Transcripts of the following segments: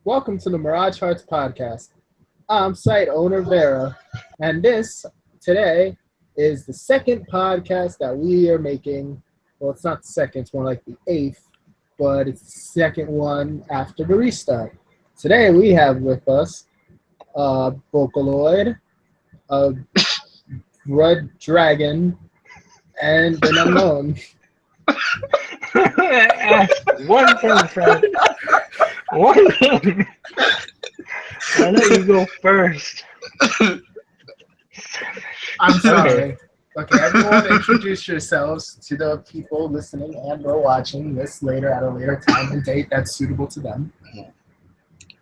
Welcome to the Mirage Hearts podcast. I'm site owner Veara, and this today is the second podcast that we are making. Well, it's not the second; it's more like the eighth, but it's the second one after the restart. Today we have with us a Vocaloid, a Red Dragon, and an unknown. Ask one thing, Fred. One thing. I let you go first. I'm sorry. Okay, everyone, introduce yourselves to the people listening and or watching this later at a later time and date that's suitable to them.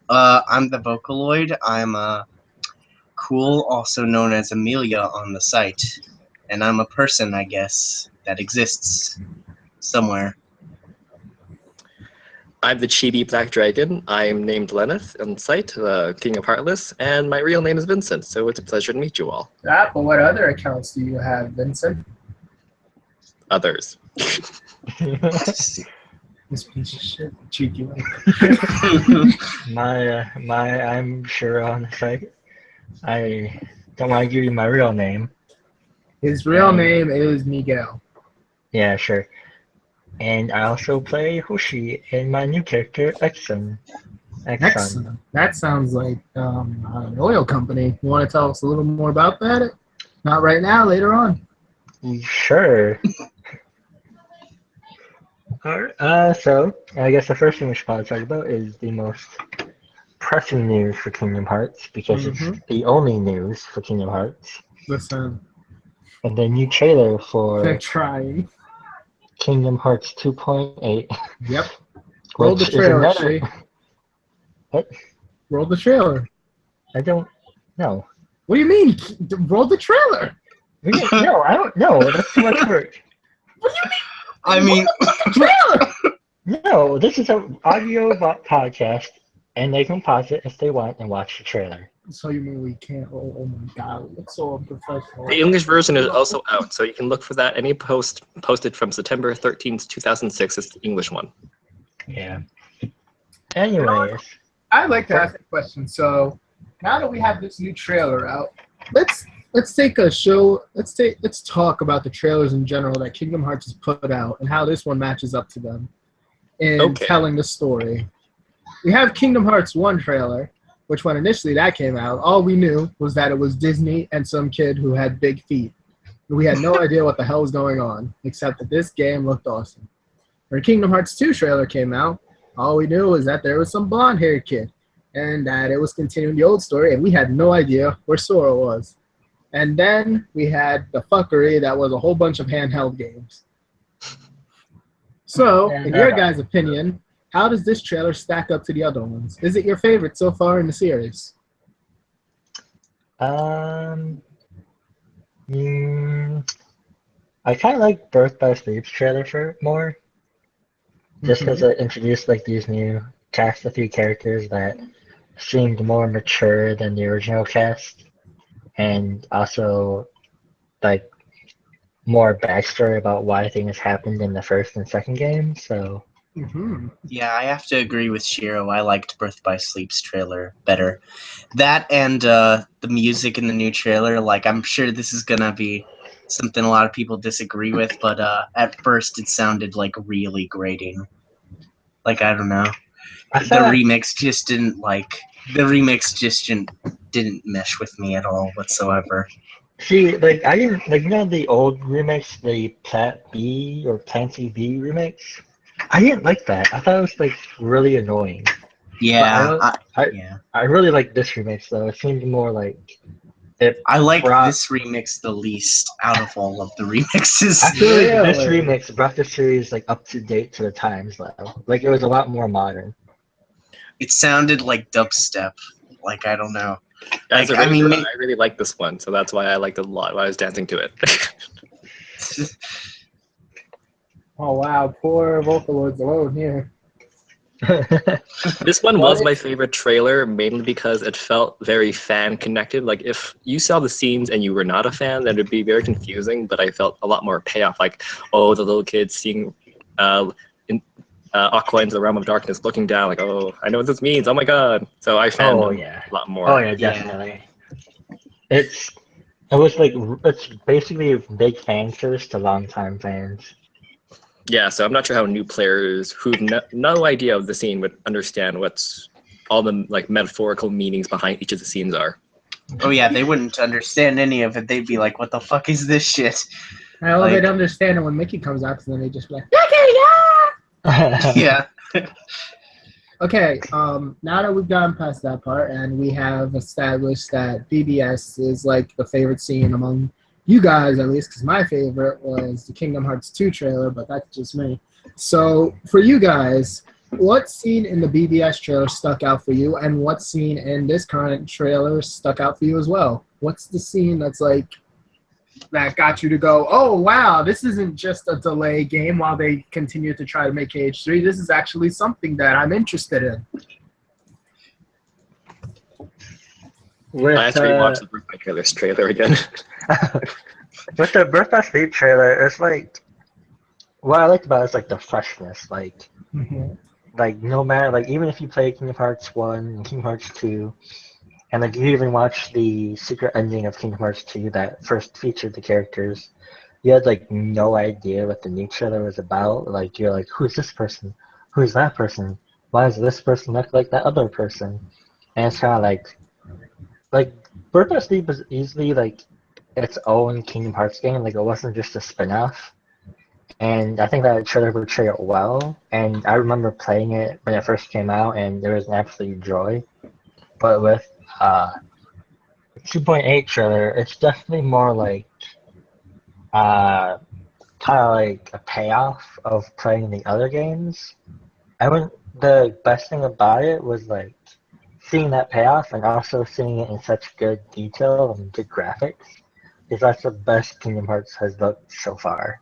I'm the Vocaloid. I'm cool, also known as Amelia on the site. And I'm a person, I guess, that exists somewhere. I'm the chibi black dragon. I'm named Lenneth on site, the King of Heartless, and my real name is Vincent, so it's a pleasure to meet you all. But what other accounts do you have, Vincent? Others. This piece of shit, cheeky. I'm sure on the site. I don't want to give you my real name. His real name is Miguel. Yeah, sure. And I also play Hoshi in my new character, Exxon. Excellent. That sounds like an oil company. You want to tell us a little more about that? Not right now, later on. Sure. Alright, so I guess the first thing we should probably talk about is the most pressing news for Kingdom Hearts, because it's the only news for Kingdom Hearts. Listen, And the new trailer they're for trying. Kingdom Hearts 2.8. Yep. Roll the which is trailer, another- Shay. What? Roll the trailer. I don't know. What do you mean? Roll the trailer. No, I don't know. That's too much work. What do you mean? I mean, Trailer. No, this is an audio podcast, and they can pause it if they want and watch the trailer. So you mean we can't? Oh my god, it's so unprofessional. The English version is also out, so you can look for that. Any post posted from September 13th, 2006 is the English one. Yeah. Anyways, I'd like to ask a question. So now that we have this new trailer out, let's take a show. Let's talk about the trailers in general that Kingdom Hearts has put out and how this one matches up to them in telling the story. We have Kingdom Hearts 1 trailer, which when initially that came out, all we knew was that it was Disney and some kid who had big feet. We had no idea what the hell was going on, except that this game looked awesome. When Kingdom Hearts 2 trailer came out, all we knew was that there was some blonde-haired kid, and that it was continuing the old story, and we had no idea where Sora was. And then we had the fuckery that was a whole bunch of handheld games. So, in your guys' opinion, how does this trailer stack up to the other ones? Is it your favorite so far in the series? I kind of like Birth by Sleep's trailer for more, just because it introduced like these new cast, a few characters that seemed more mature than the original cast, and also like more backstory about why things happened in the first and second game. So yeah, I have to agree with Shiro. I liked Birth by Sleep's trailer better. That and the music in the new trailer, like, I'm sure this is gonna be something a lot of people disagree with, but at first it sounded like really grating. Like, I don't know. The remix just didn't mesh with me at all whatsoever. See, like I didn't like the old remix, the Plat B or Planty B remix. I didn't like that. I thought it was like really annoying. Yeah, I really like this remix though. It seemed more like I like this remix the least out of all of the remixes. I feel like this remix brought the series like up to date to the times though. Like it was a lot more modern. It sounded like dubstep. Like, I don't know. As a racer, I really like this one, so that's why I liked it a lot. Why I was dancing to it. Oh wow, poor Vocaloids alone here. This one was my favorite trailer, mainly because it felt very fan connected. Like if you saw the scenes and you were not a fan, then it'd be very confusing. But I felt a lot more payoff. Like, oh, the little kids seeing Aqua into the realm of darkness, looking down like, oh, I know what this means. Oh my god! So I found Oh them yeah. a lot more. Oh yeah, definitely. It's basically a big fan service to longtime fans. Yeah, so I'm not sure how new players who've no idea of the scene would understand what's all the like metaphorical meanings behind each of the scenes are. Oh yeah, they wouldn't understand any of it. They'd be like, "What the fuck is this shit?" Well, Like- they'd understand it when Mickey comes out, because then they just be like, Mickey, yeah! Yeah. Okay, now that we've gotten past that part and we have established that BBS is like the favorite scene among you guys, at least, because my favorite was the Kingdom Hearts 2 trailer, but that's just me. So, for you guys, what scene in the BBS trailer stuck out for you, and what scene in this current trailer stuck out for you as well? What's the scene that's like, that got you to go, oh wow, this isn't just a delay game while they continue to try to make KH3. This is actually something that I'm interested in. I actually watched the Birth by Trailer's trailer again. With the Birth by Sleep trailer, it's like what I liked about it is like the freshness. Like no matter, like even if you play Kingdom Hearts 1 and Kingdom Hearts 2, and like you even watched the secret ending of Kingdom Hearts 2 that first featured the characters, you had like no idea what the new trailer was about. Like you're like, who's this person? Who's that person? Why does this person look like that other person? And it's kind of like Birth by Sleep was easily like its own Kingdom Hearts game. Like it wasn't just a spin-off. And I think that trailer portrayed it well. And I remember playing it when it first came out, and there was an absolute joy. But with 2.8 trailer, it's definitely more like kind of like a payoff of playing the other games. The best thing about it was like seeing that payoff and also seeing it in such good detail and good graphics. Because that's the best Kingdom Hearts has looked so far.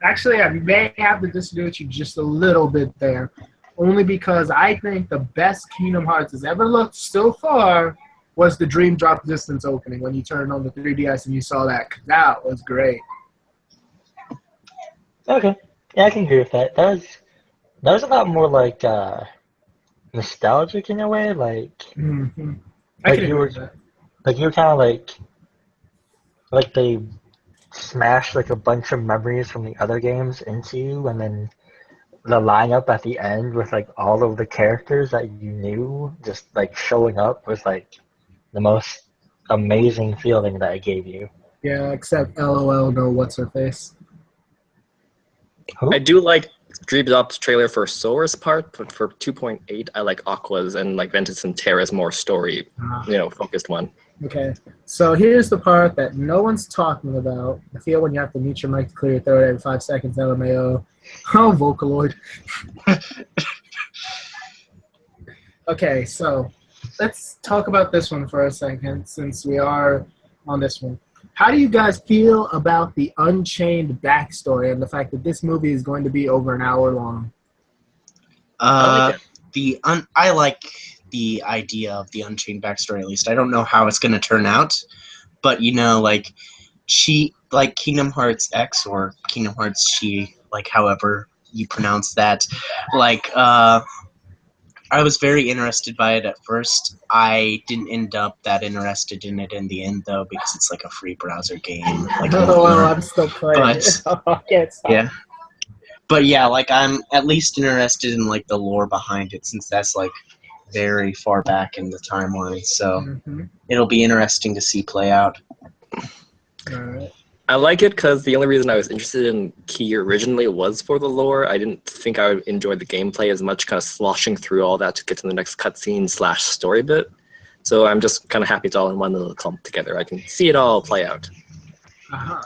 Actually, I may have to disagree with you just a little bit there. Only because I think the best Kingdom Hearts has ever looked so far was the Dream Drop Distance opening when you turned on the 3DS and you saw that. That was great. Okay. Yeah, I can agree with that. That was a lot more like nostalgic in a way. Like, Mm-hmm. I like can you agree were with that. like you were kind of like they smashed like a bunch of memories from the other games into you, and then the lineup at the end with like all of the characters that you knew just like showing up was like the most amazing feeling that it gave you. Yeah, except LOL, no what's her face. Who? I do like Dream Drop's trailer for Sora's part, but for 2.8, I like Aqua's and like Ventus and Terra's more story, focused one. Okay, so here's the part that no one's talking about. I feel when you have to mute your mic to clear your throat every 5 seconds, LMAO. Oh, Vocaloid. Okay, so let's talk about this one for a second since we are on this one. How do you guys feel about the Unchained backstory and the fact that this movie is going to be over an hour long? I like it. I like the idea of the Unchained backstory. At least I don't know how it's going to turn out, but like Kingdom Hearts X or Kingdom Hearts Chi, like however you pronounce that, like I was very interested by it at first. I didn't end up that interested in it in the end, though, because it's like a free browser game. Like, Oh, well, I'm still playing it. I can't stop. Yeah. But yeah, like I'm at least interested in like the lore behind it, since that's like very far back in the timeline. So it'll be interesting to see play out. All right. I like it because the only reason I was interested in Key originally was for the lore. I didn't think I would enjoy the gameplay as much, kind of sloshing through all that to get to the next cutscene / story bit. So I'm just kind of happy it's all in one little clump together. I can see it all play out. Uh-huh.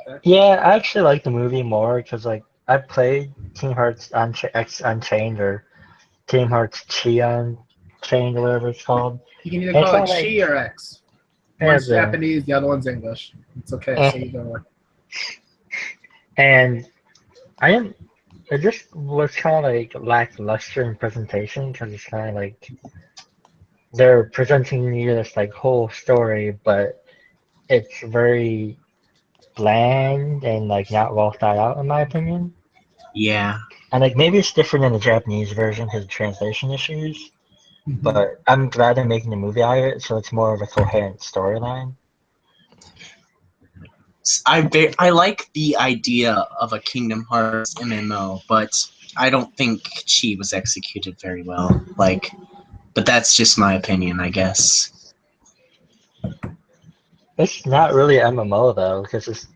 Okay. Yeah, I actually like the movie more because like I played Kingdom Hearts X Unchained or Kingdom Hearts Chi Unchained or whatever it's called. You can either It's call it not like- Chi or X. One's Japanese, the other one's English. It's okay. So you go. And it just was kind of like lackluster in presentation because it's kind of like they're presenting you this like whole story, but it's very bland and like not well thought out in my opinion. Yeah. And like maybe it's different in the Japanese version because of translation issues. Mhm. But I'm glad they're making a movie out of it, so it's more of a coherent storyline. I like the idea of a Kingdom Hearts MMO, but I don't think Chi was executed very well. But that's just my opinion, I guess. It's not really MMO though, because it's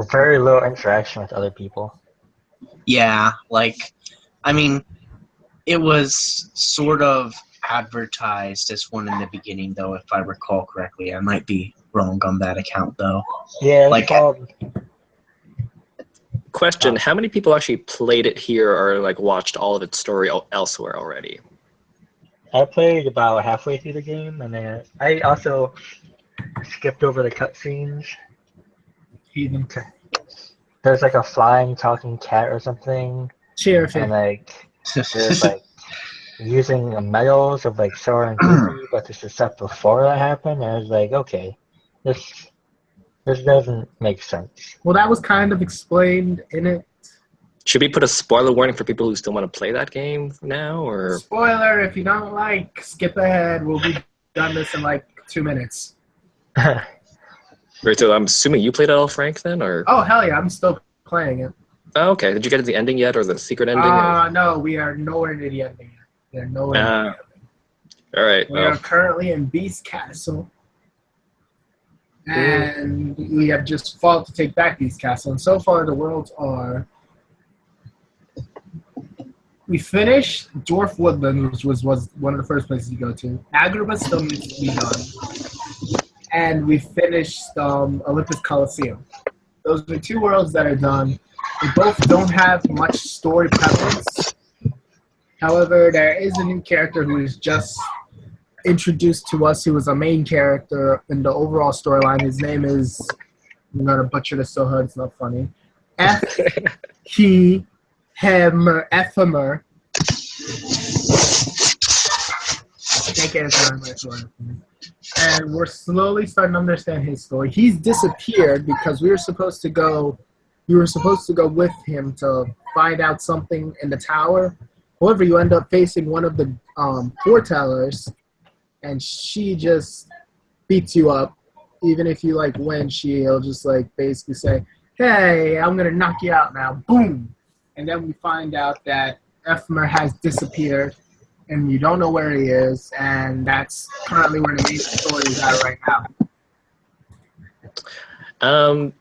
very little interaction with other people. Yeah, I mean, it was sort of advertised as one in the beginning, though, if I recall correctly. I might be wrong on that account, though. Yeah, it's Like- called. Question: how many people actually played it here or like watched all of its story elsewhere already? I played about halfway through the game, and then I also skipped over the cutscenes. Heathen. There's like a flying talking cat or something, Cheer and if like there's like using the medals of like Sora and Goofy, but this is stuff before that happened, and I was like, okay, this doesn't make sense. Well, that was kind of explained in it. Should we put a spoiler warning for people who still want to play that game now, or Spoiler, if you don't like, skip ahead. We'll be done this in like 2 minutes. Right, so I'm assuming you played it all, Frank, then, or? Oh, hell yeah, I'm still playing it. Oh, okay. Did you get to the ending yet, or the secret ending? No, we are nowhere near the ending yet. We are nowhere near the ending. All right. We are currently in Beast Castle. And we have just fought to take back Beast Castle. And so far, the worlds are... We finished Dwarf Woodland, which was one of the first places you go to. Agrabah still needs to be done. And we finished Olympus Coliseum. Those are 2 worlds that are done. They both don't have much story prevalence. However, there is a new character who is just introduced to us, who was a main character in the overall storyline. His name is, I'm going to butcher this so hard it's not funny, Ephemer. Can't get his name. And we're slowly starting to understand his story. He's disappeared because we were supposed to go with him to find out something in the tower. However, you end up facing one of the foretellers, and she just beats you up. Even if you win, she'll just basically say, "Hey, I'm gonna knock you out now." Boom, and then we find out that Ephemer has disappeared, and you don't know where he is, and that's currently where the main story is at right now.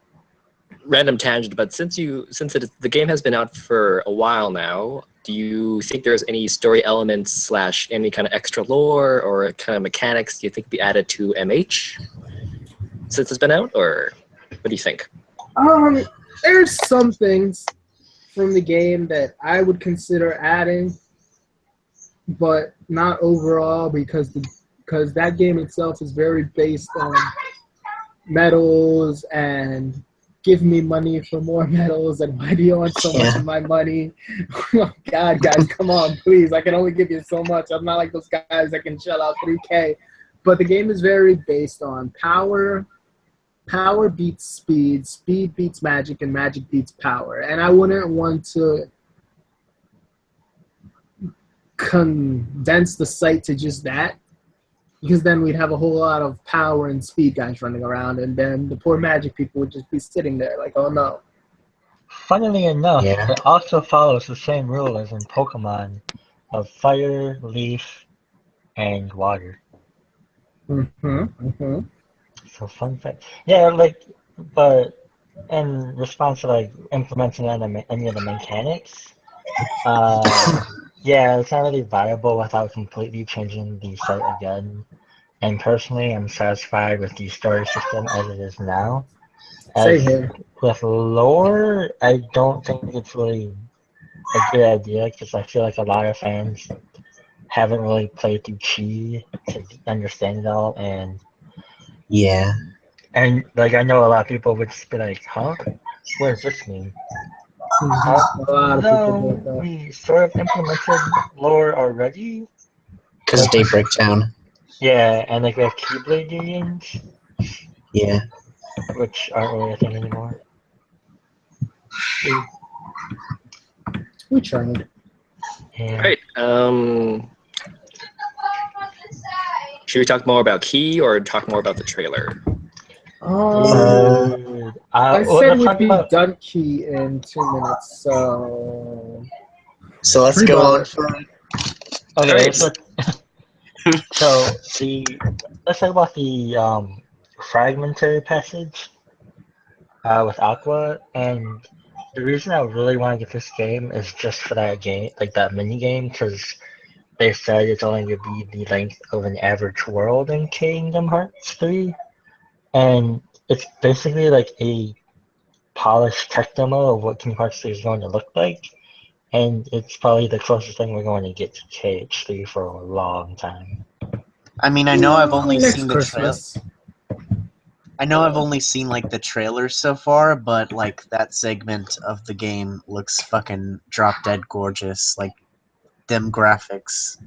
Random tangent, but since the game has been out for a while now, do you think there's any story elements / any kind of extra lore or kind of mechanics do you think be added to MH since it's been out, or what do you think? There's some things from the game that I would consider adding, but not overall, because that game itself is very based on medals and give me money for more medals, and why do you want so much of my money? Oh God, guys, come on, please. I can only give you so much. I'm not like those guys that can shell out $3K. But the game is very based on power. Power beats speed. Speed beats magic, and magic beats power. And I wouldn't want to condense the site to just that, because then we'd have a whole lot of power and speed guys running around, and then the poor magic people would just be sitting there like, oh no. Funnily enough, it also follows the same rule as in Pokemon of fire, leaf, and water. So fun fact. Yeah, but in response to implementing any of the mechanics, yeah, it's not really viable without completely changing the site again. And personally, I'm satisfied with the story system as it is now. Same here. With lore, I don't think it's really a good idea, because I feel like a lot of fans haven't really played through Chi to understand it all, and I know a lot of people would just be like, huh? What does this mean? A lot of people do that. We sort of implemented lore already. Because Daybreak Town. Yeah, and we have Keyblade unions. Yeah. Which aren't really a thing anymore. We tried. Yeah. Great. Should we talk more about Key or talk more about the trailer? I Well, said let's we'd talk be about. done Key in 2 minutes, so... So let's Free go ball on it. for Okay, Great. so let's talk about the fragmentary passage with Aqua, and the reason I really want to get this game is just for that game, like that mini game, because they said it's only going to be the length of an average world in Kingdom Hearts 3, and it's basically like a polished tech demo of what Kingdom Hearts 3 is going to look like, and it's probably the closest thing we're going to get to KH3 for a long time. I mean, I know I've only Next seen the trailer. Christmas. I know I've only seen like the trailer so far, but like that segment of the game looks fucking drop dead gorgeous. Like them graphics.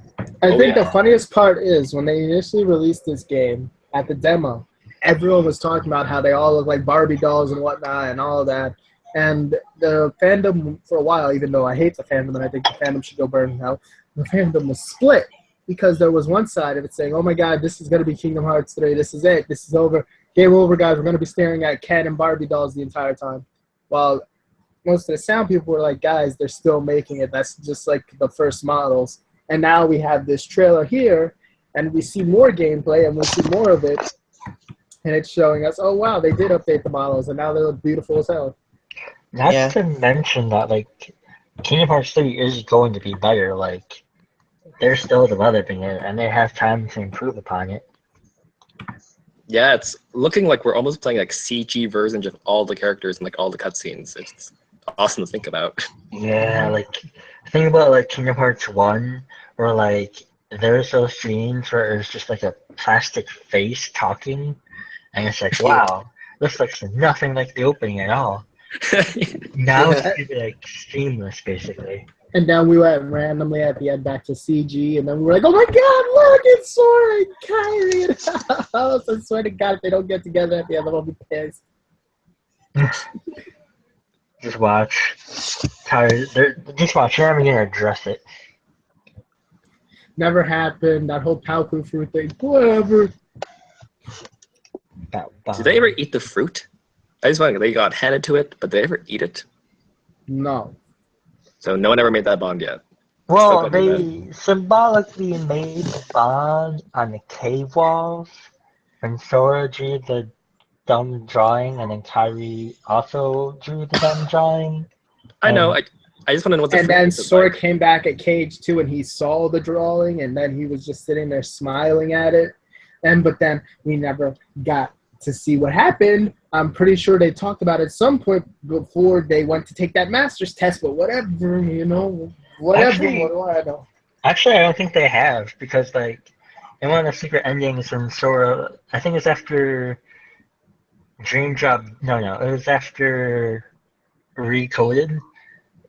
I think the yeah. funniest part is when they initially released this game at the demo, everyone was talking about how they all look like Barbie dolls and whatnot and all of that. And the fandom, for a while, even though I hate the fandom and I think the fandom should go burn in hell, the fandom was split because there was one side of it saying, oh my god, this is going to be Kingdom Hearts 3, this is it, this is over, game over, guys, we're going to be staring at Ken and Barbie dolls the entire time. While most of the sound people were like, guys, they're still making it, that's just like the first models. And now we have this trailer here, and we see more gameplay, and we see more of it, and it's showing us, oh wow, they did update the models, and now they look beautiful as hell. Not Yeah. to mention that, like, Kingdom Hearts 3 is going to be better. Like, they're still developing it, and they have time to improve upon it. Yeah, it's looking like we're almost playing like CG versions of all the characters and like all the cutscenes. It's awesome to think about. Yeah, like, think about, like, Kingdom Hearts 1, where, like, there's those scenes where it's just, like, a plastic face talking, and it's like, wow, this looks nothing like the opening at all. Now it's going to be, like, seamless, basically. And then we went randomly at the end back to CG, and then we were like, oh my god, look, it's Sora and Kyrie and House. I swear to god, if they don't get together at the end, I'm going to be pissed. Just watch. Just watch. They're never going to address it. Never happened, that whole Palku fruit thing, whatever. Did they ever eat the fruit? I just wondering, they got handed to it, but did they ever eat it? No. So no one ever made that bond yet. Well, Still couldn't they symbolically made the bond on the cave walls, and Sora drew the dumb drawing, and then Kyrie also drew the dumb drawing. I know. I just want to know what the And fruit then is Sora like. came back at Cage 2 and he saw the drawing, and then he was just sitting there smiling at it. But then we never got to see what happened. I'm pretty sure they talked about it at some point before they went to take that master's test, but whatever, you know, whatever, Actually, what do I know? Actually, I don't think they have, because, like, in one of the secret endings when Sora, I think it's after Dream Drop, no, it was after Recoded.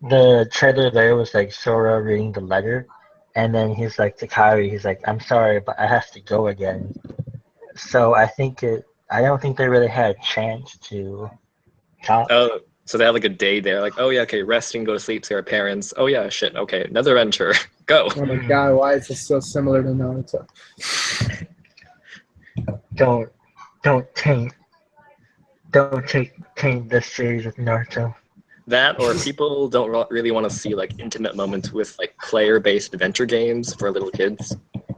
The trailer there was, like, Sora reading the letter, and then he's like to Kyrie, he's like, I'm sorry, but I have to go again. So I don't think they really had a chance to talk. Oh, so they have like a day there, like, oh yeah, okay, resting, go to sleep, see our parents. Oh yeah, shit, okay, another adventure, go. Oh my god, why is this so similar to Naruto? Don't taint this series with Naruto. That, or people don't really want to see like intimate moments with like player-based adventure games for little kids.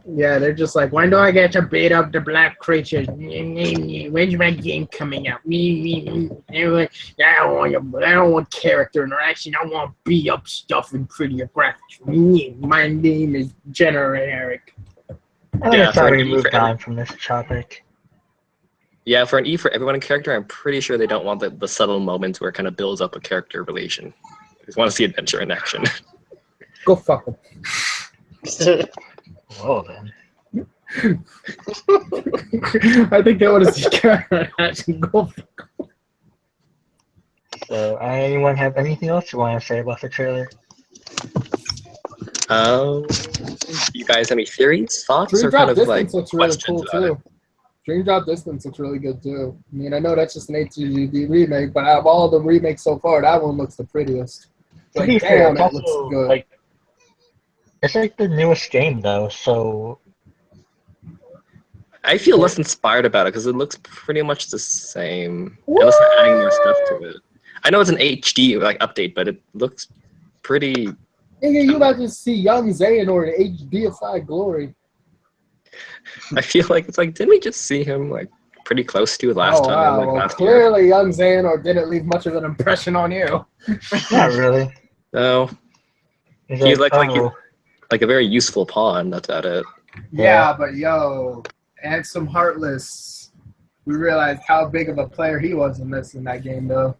Yeah, they're just like, when do I get to beat up the black creatures? When's my game coming out? They're like, I don't want character interaction. I want beat up stuff and prettier graphics. My name is generic. I thought we an E moved for on from this topic. Yeah, for an E for everyone character, I'm pretty sure they don't want the subtle moments where it kind of builds up a character relation. They just want to see adventure in action. Go fuck them. Whoa, then. I think they want to see character interaction. Go fuck them. So, anyone have anything else you want to say about the trailer? You guys have any theories, thoughts, Dream or Drop kind of Distance like looks really questions cool about it? too. Dream Drop Distance looks really good too. I mean, I know that's just an HD remake, but out of all the remakes so far, that one looks the prettiest. To Like, be fair, damn, it's it looks also good. like it's like the newest game though, so I feel less inspired about it because it looks pretty much the same, unless they're adding more stuff to it. I know it's an HD like update, but it looks pretty. Nigga, you about to see young Xehanort in HDified glory. I feel like it's like, didn't we just see him like pretty close to last Oh time? wow, Like well last year? clearly young Xehanort didn't leave much of an impression on you. not really. No, It's he's like, like a very useful pawn. That's about it. Yeah, but yo, Ansem Heartless, we realized how big of a player he was in that game though.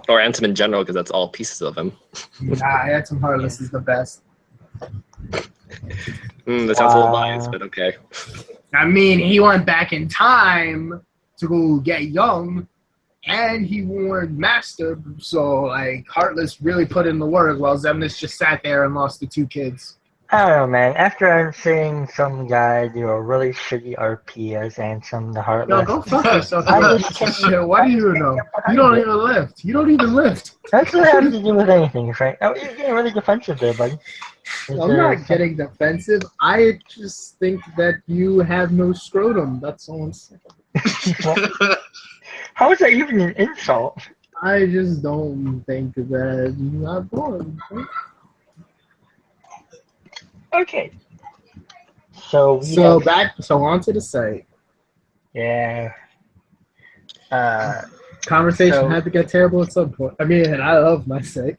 Or Ansem in general, because that's all pieces of him. Nah, Ansem Heartless is the best. That sounds a little biased, but okay. I mean, he went back in time to go get young, and he warned Master, so, like, Heartless really put in the work while Zemnis just sat there and lost the 2 kids. I don't know, man. After seeing some guy do a really shitty RP as Ansem the Heartless, Yo, go fuck yourself, I you just piece of can't- shit. What do you know? You don't even lift. You don't even lift. that's what has to do with anything, right? Oh, you're getting really defensive there, buddy. I'm not getting defensive. I just think that you have no scrotum. That's all I'm saying. How is that even an insult? I just don't think that you are born. Okay. So On to the site. yeah. Conversation So- had to get terrible at some point. I mean, I love my site.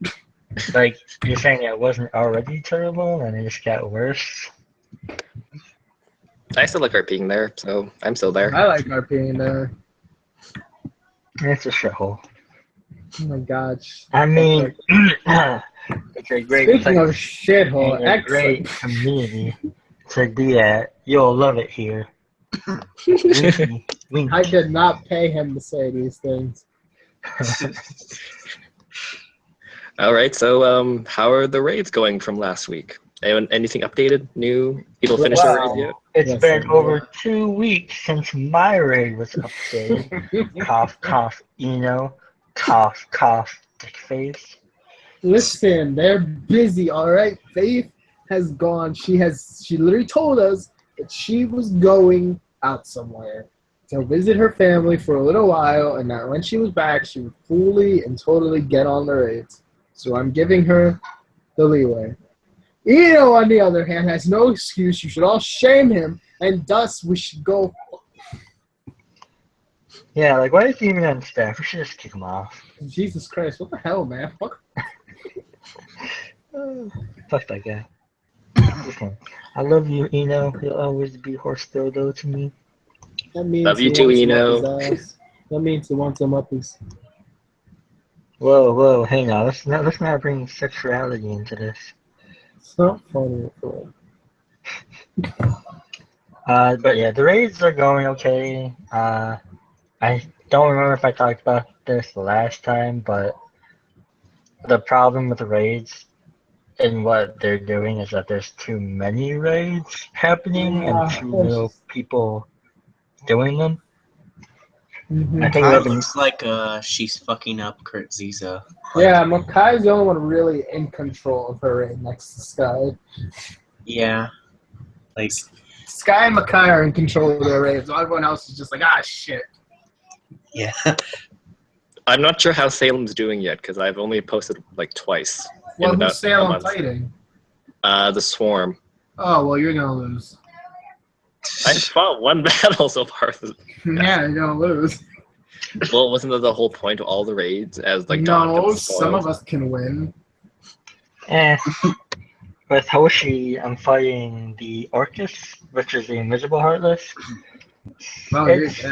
Like you're saying it wasn't already terrible and it just got worse. I still like RPing there, so I'm still there. I like RPing there. It's a shithole. Oh my gosh. I mean, it's a great Speaking of place shithole, and a great excellent. community to be at. You'll love it here. Winky, wink. I did not pay him to say these things. All right, so how are the raids going from last week? Anything updated, new? People finished the raid yet? It's Yes, been sir. over 2 weeks since my raid was updated. Cough, cough, cough, cough, dick face. Listen, they're busy, alright? Faith has gone. She literally told us that she was going out somewhere to visit her family for a little while, and that when she was back, she would fully and totally get on the raids. So I'm giving her the leeway. Eno, on the other hand, has no excuse. You should all shame him, and thus we should go. Yeah, like, why is he even on staff? We should just kick him off. Jesus Christ, what the hell, man? Fuck. Fuck that guy. Listen, I love you, Eno. You'll always be horse dodo to me. That means Love you he too, wants him Eno. up his ass. That means he wants him up his. Whoa, hang on. Let's not bring sexuality into this. It's not funny at all. But yeah, the raids are going okay. I don't remember if I talked about this last time, but the problem with the raids and what they're doing is that there's too many raids happening and too little people doing them. Mm-hmm. I think Kai we've been, looks like she's fucking up Kurt Ziza. Yeah, Makai's the only one really in control of her right next to Sky. Yeah. Like, Sky and Makai are in control of their raids. Everyone else is just like, shit. yeah. I'm not sure how Salem's doing yet because I've only posted like twice. Well, in about who's Salem a month. fighting? The Swarm. Oh, well, you're gonna lose. I fought one battle so far. Yeah, you're gonna lose. Well, wasn't that the whole point of all the raids? As like No, some of us can win. with Hoshi, I'm fighting the Orcus, which is the Invisible Heartless. Well, It's-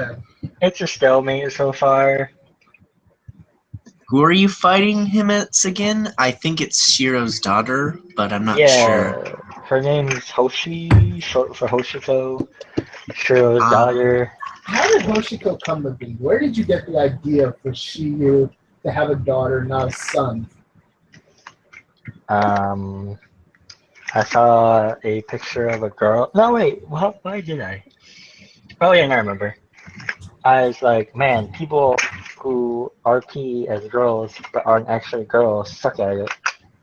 It's a stalemate so far. Who are you fighting him at again? I think it's Shiro's daughter, but I'm not sure. Her name is Hoshi, short for Hoshiko. Shiro's daughter. How did Hoshiko come to be? Where did you get the idea for Shiro to have a daughter, not a son? I saw a picture of a girl. No, wait. Why did I? Oh, yeah, I remember. as like, man, people who RP as girls but aren't actually girls suck at it.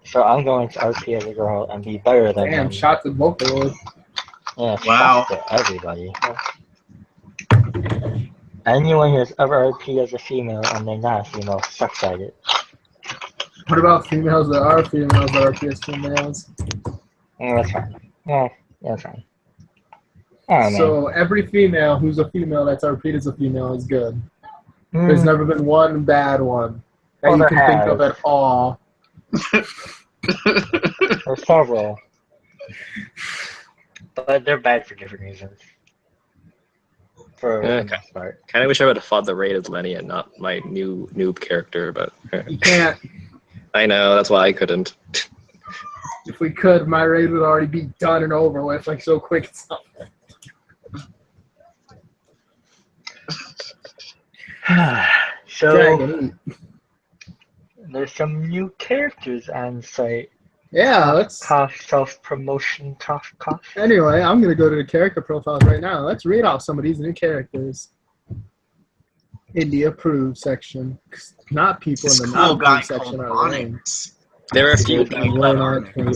So I'm going to RP as a girl and be better than Damn, them. shots at Vocaloid. Yeah, Wow. shots to everybody. Anyone who's ever RP as a female and they're not a female sucks at it. What about females that are females that RP as females? Yeah, that's fine. Yeah, that's fine. I don't know. So every female who's a female that's RP'd as a female is good. There's Mm, never been one bad one that Well, you there can think of has. at all. There's several. But they're bad for different reasons. For the Okay. most part. Kind of wish I would have fought the raid as Lenny and not my new noob character, but You can't. I know that's why I couldn't. If we could, my raid would already be done and over with, like so quick. It's not So Dragon Eat. there's some new characters on site. Yeah, let's. Self-promotion, cough. Anyway, I'm gonna go to the character profiles right now. Let's read off some of these new characters in the approved section. Not people This in the cool not guy approved section called are lame. Onyx. There are a few.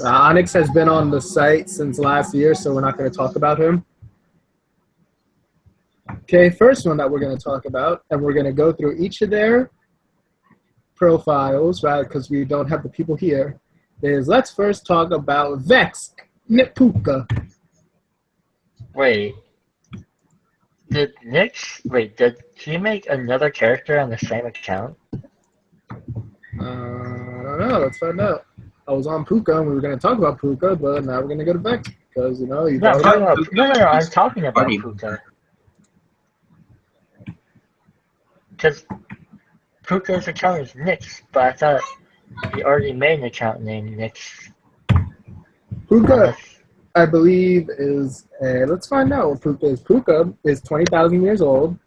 Onyx has been on the site since last year, so we're not going to talk about him. Okay, first one that we're going to talk about, and we're going to go through each of their profiles, right, because we don't have the people here, is let's first talk about Vex Nipuka. Wait. Did he make another character on the same account? I don't know. Let's find out. I was on Puka, and we were going to talk about Puka, but now we're going to go to Vex, because, you know, you No, brought it up. no, I'm talking about Party. Puka. Because Puka's account is Nyx, but I thought he already made an account named Nyx. Puka, I believe, is let's find out what Puka is. Puka is 20,000 years old.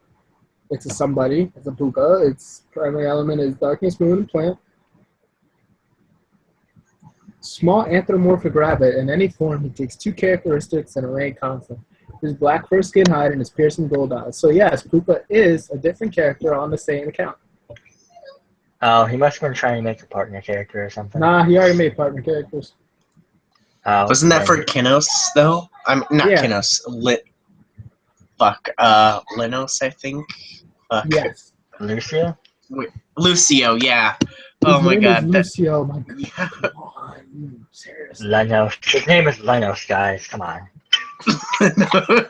It's a somebody. It's a Puka. Its primary element is darkness, moon, and plant. Small anthropomorphic rabbit. In any form, he takes two characteristics and a rank constant. His black fur, skin, hide, and his piercing gold eyes. So yes, Puka is a different character on the same account. Oh, he must have been trying to make a partner character or something. Nah, he already made partner characters. Oh, Wasn't that okay. for Kinos though? I'm not Yeah. Kinos. Lenos, I think. Fuck. Yes. Lucia? Lucio, yeah. His Oh my name god. is Lucio. My god. Yeah. Come on. Seriously. Lenos. His name is Lenos, guys. Come on. What would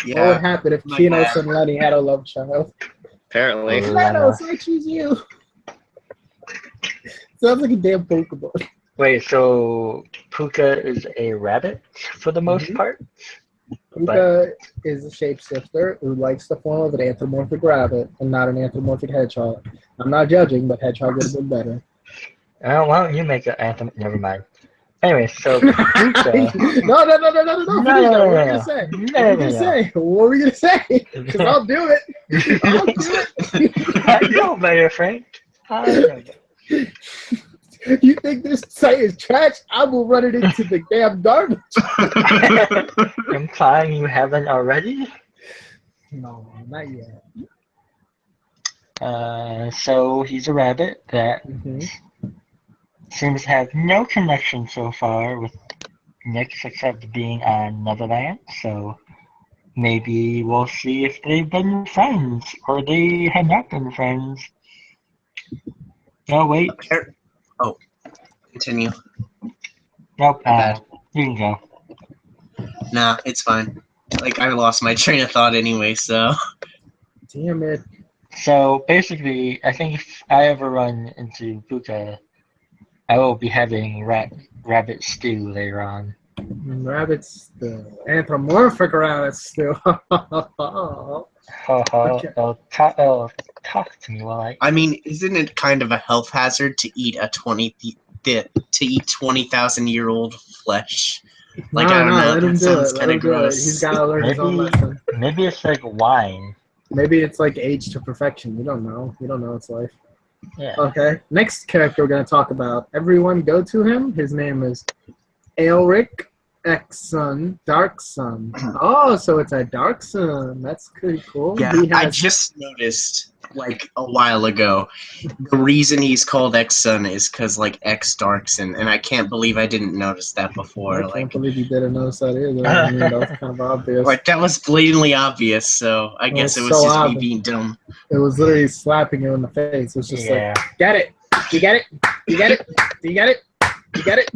Yeah. happen if My Kinos bad. and Lenny had a love child? Apparently. Lenos, I choose you. Sounds like a damn Pokemon. Wait, so Puka is a rabbit for the most Mhm. part? Puka is a shapeshifter who likes the form of an anthropomorphic rabbit and not an anthropomorphic hedgehog. I'm not judging, but hedgehog would have been better. Oh, why don't you make an anthem? Never mind. Anyway, so Puka. No. Finish that. What were you gonna say? What were you gonna say? What were you gonna say? Because I'll do it. I'll do it. I know better, Frank. I know better. You think this site is trash? I will run it into the damn garbage. Implying you haven't already? No, not yet. So he's a rabbit that Mhm. seems to have no connection so far with Nyx except being on Netherland. So maybe we'll see if they've been friends or they have not been friends. No, wait. Oh, continue. Nope. Bad. You can go. Nah, it's fine. Like, I lost my train of thought anyway, so. Damn it. So basically, I think if I ever run into Puka, I will be having rabbit stew later on. Rabbits still. Anthropomorphic rabbits still. Ha ha. Okay. Talk to me while I. I mean, isn't it kind of a health hazard to eat a 20,000-year-old flesh? Like, I don't know, Let him that do sounds it. Let kinda him do it. gross. He's got to learn his own lesson. Maybe it's like wine. Maybe it's like age to perfection. We don't know. We don't know its life. Yeah. Okay. Next character we're going to talk about. Everyone go to him. His name is Aelric X-Sun, Dark Sun. Oh, so it's a Dark Sun. That's pretty cool. Yeah, He I has- just noticed like a while ago. The reason he's called X Sun is because like X Darkson, and I can't believe I didn't notice that before. I can't Like, believe you didn't notice that either. I mean, that was kind of obvious. like that was blatantly obvious. So I Well, guess it it's was so just me obvious. being dumb. It was literally slapping you in the face. It was just Yeah. like, get it? You get it? You get it? You get it? You get it?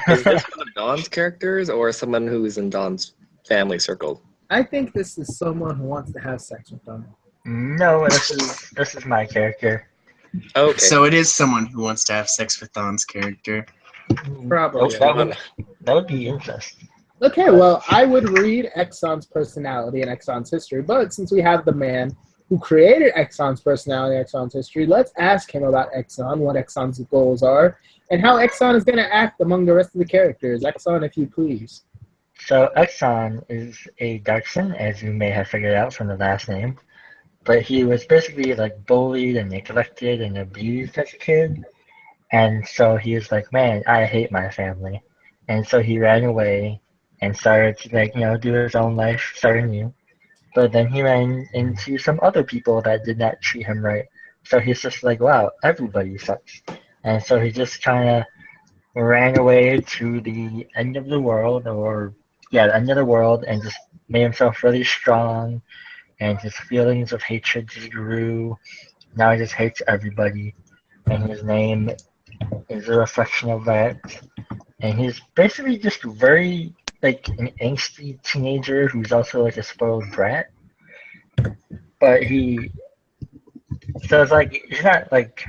Is this one of Dawn's characters or someone who's in Dawn's family circle? I think this is someone who wants to have sex with them. No, this is my character. Okay. So it is someone who wants to have sex with Don's character. Probably. That would be interesting. Okay, well, I would read Exxon's personality and Exxon's history, but since we have the man who created Exxon's personality and Exxon's history, let's ask him about Exxon, what Exxon's goals are, and how Exxon is going to act among the rest of the characters. Exxon, if you please. So Exxon is a Darkson, as you may have figured out from the last name. But he was basically like bullied and neglected and abused as a kid. And so he was like, man, I hate my family. And so he ran away and started to like, do his own life, starting new. But then he ran into some other people that did not treat him right. So he's just like, wow, everybody sucks. And so he just kind of ran away to the end of the world, the end of the world, and just made himself really strong. And his feelings of hatred just grew. Now he just hates everybody. And his name is a reflection of that. And he's basically just very, like, an angsty teenager who's also, like, a spoiled brat. But so it's like, he's not, like,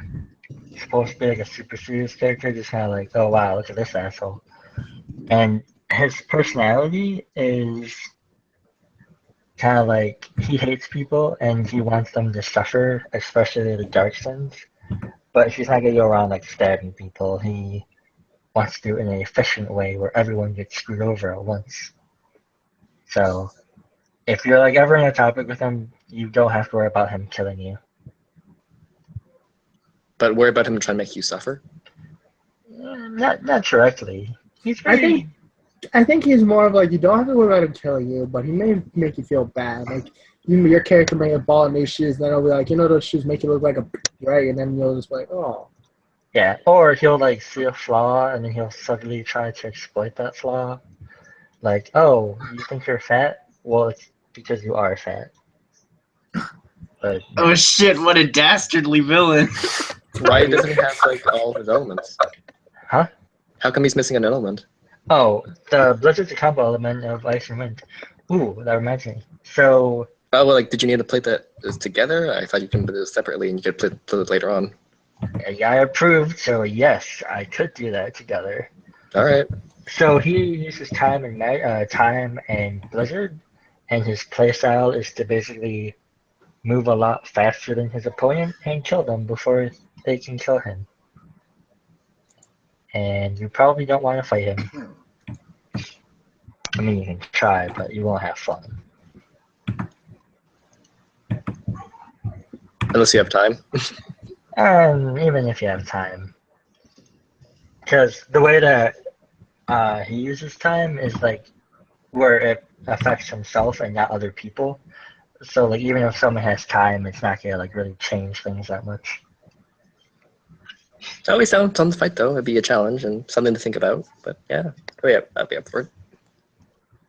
supposed to be, like, a super serious character. Just kind of like, oh, wow, look at this asshole. And his personality is kind of like he hates people and he wants them to suffer, especially the Darksons. But he's not gonna go around like stabbing people. He wants to do it in an efficient way where everyone gets screwed over at once. So if you're like ever in a topic with him, you don't have to worry about him killing you. But worry about him trying to make you suffer? Not directly. He's pretty. I think he's more of like, you don't have to worry about him killing you, but he may make you feel bad. Like, your character may have bought new shoes, then he'll be like, those shoes make you look like a right, and then you'll just be like, oh. Yeah, or he'll like see a flaw and then he'll suddenly try to exploit that flaw. Like, oh, you think you're fat? Well, it's because you are fat. But Oh shit! What a dastardly villain. Why doesn't he have like all of his elements? Huh? How come he's missing an element? Oh, the Blizzard's a combo element of Ice and Wind. Ooh, that reminds me. So, Oh, well, like, did you need to play that together? I thought you can put it separately and you could play it later on. I approved, so yes, I could do that together. All right. So he uses time and Blizzard, and his playstyle is to basically move a lot faster than his opponent and kill them before they can kill him. And you probably don't want to fight him. I mean, you can try, but you won't have fun. Unless you have time. Even if you have time. Because the way that he uses time is like where it affects himself and not other people. So like even if someone has time, it's not gonna like really change things that much. Always sounds fun to fight though. It'd be a challenge and something to think about. But yeah, I'd be up for it.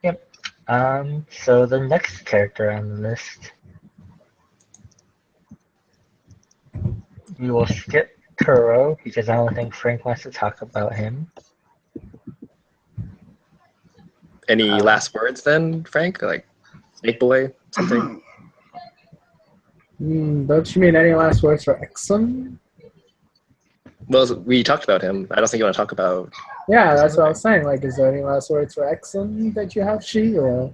Yep. So the next character on the list, we will skip Kuro because I don't think Frank wants to talk about him. Any last words then, Frank? Like Snake Boy, something? Don't you mean any last words for Exum? Well, we talked about him. I don't think you want to talk about. Yeah, that's what I was saying. Like, is there any last words for Exum that you have, She? Or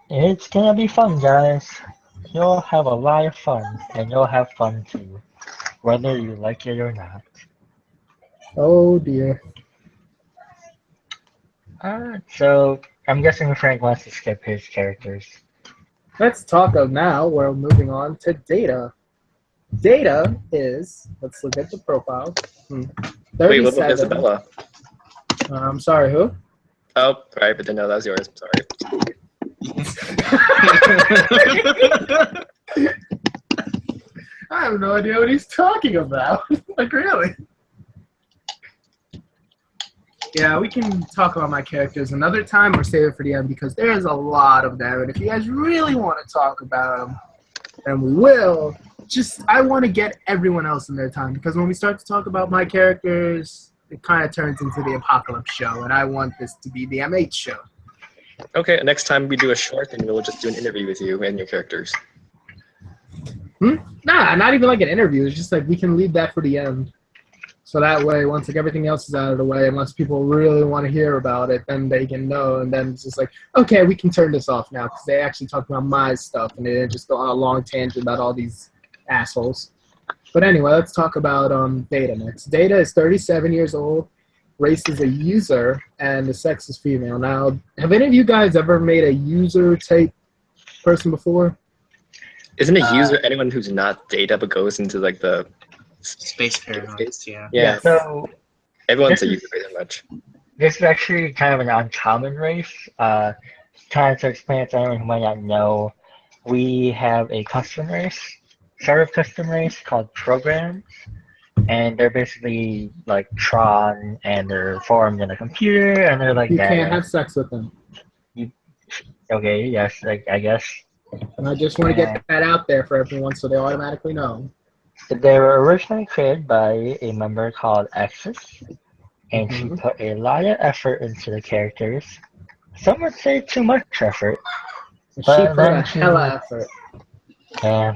It's gonna be fun, guys. You'll have a lot of fun, and you'll have fun too, whether you like it or not. oh dear. So I'm guessing Frank wants to skip his characters. Let's talk of now. We're moving on to Data. Data is, let's look at the profile. Wait, what about 37. Isabella? I'm sorry, who? Oh, right, but then no, that was yours. Sorry. I have no idea what he's talking about. Like, really? Yeah, we can talk about my characters another time or save it for the end because there's a lot of them. And if you guys really want to talk about them, then we will. I want to get everyone else in their time because when we start to talk about my characters, it kind of turns into the Apocalypse show, and I want this to be the MH show. Okay, next time we do a short, then we'll just do an interview with you and your characters. Nah, not even like an interview. It's just like we can leave that for the end. So that way, once like everything else is out of the way, unless people really want to hear about it, then they can know. And then it's just like, okay, we can turn this off now because they actually talk about my stuff and they didn't just go on a long tangent about all these assholes. But anyway, let's talk about Data next. Data is 37 years old, race is a user, and the sex is female. Now, have any of you guys ever made a user type person before? Isn't a user anyone who's not Data but goes into like the Space paranoids, yeah. Yeah. So Everyone's a user pretty much. this is actually kind of an uncommon race. Kind of to explain it to anyone who might not know, we have a custom race, sort of custom race called Programs, and they're basically like Tron, and they're formed in a computer, and they're like You that. can't have sex with them. Okay, yes, I guess. And I just want to get that out there for everyone so they automatically know. They were originally created by a member called Exis, and she put a lot of effort into the characters. Some would say too much effort. She But put a then hell of effort. Yeah.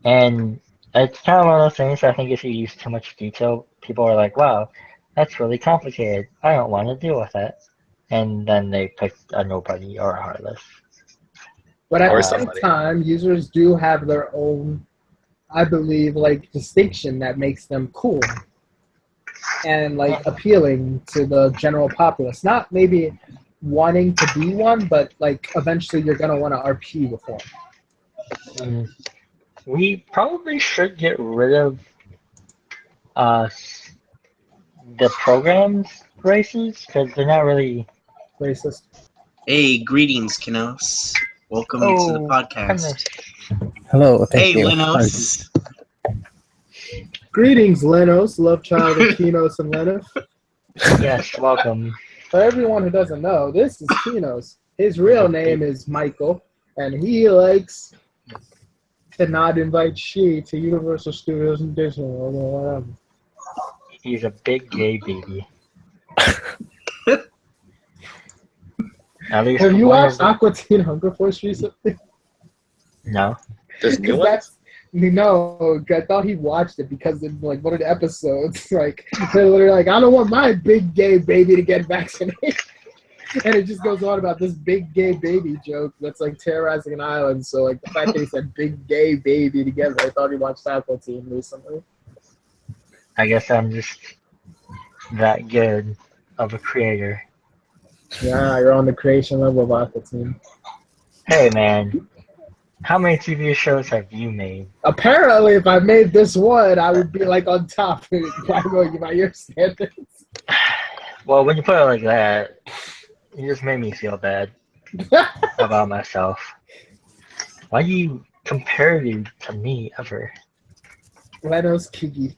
And it's kind of one of those things, I think if you use too much detail, people are like, wow, that's really complicated. I don't want to deal with it. And then they pick a nobody or a heartless. But at Or the same somebody. time, users do have their own, I believe, like distinction that makes them cool and like appealing to the general populace. Not maybe wanting to be one, but like eventually you're gonna want to RP with one. We probably should get rid of the programs races because they're not really Racist. Hey, greetings, Kinos. Welcome to the podcast. Hello, thank Hey, you. Lenos. Greetings, Lenos, love child of Kinos and Lenos. Yes, welcome. For everyone who doesn't know, this is Kinos. His real name is Michael, and he likes to not invite she to Universal Studios and Disney or whatever. He's a big gay baby. At least Have you one watched of the- Aqua Teen Hunger Force recently? No. There's new 'Cause ones? No, I thought he watched it because in like one of the episodes, like they're literally like, I don't want my big gay baby to get vaccinated, and it just goes on about this big gay baby joke that's like terrorizing an island. So like the fact that he said big gay baby together, I thought he watched Aqua Teen recently. I guess I'm just that good of a creator. Yeah, you're on the creation level of Aqua Teen. Hey man, how many TV shows have you made? Apparently, if I made this one, I would be like on top by your standards. Well, when you put it like that, you just made me feel bad about myself. Why do you compare you to me ever? Lenos Kiki.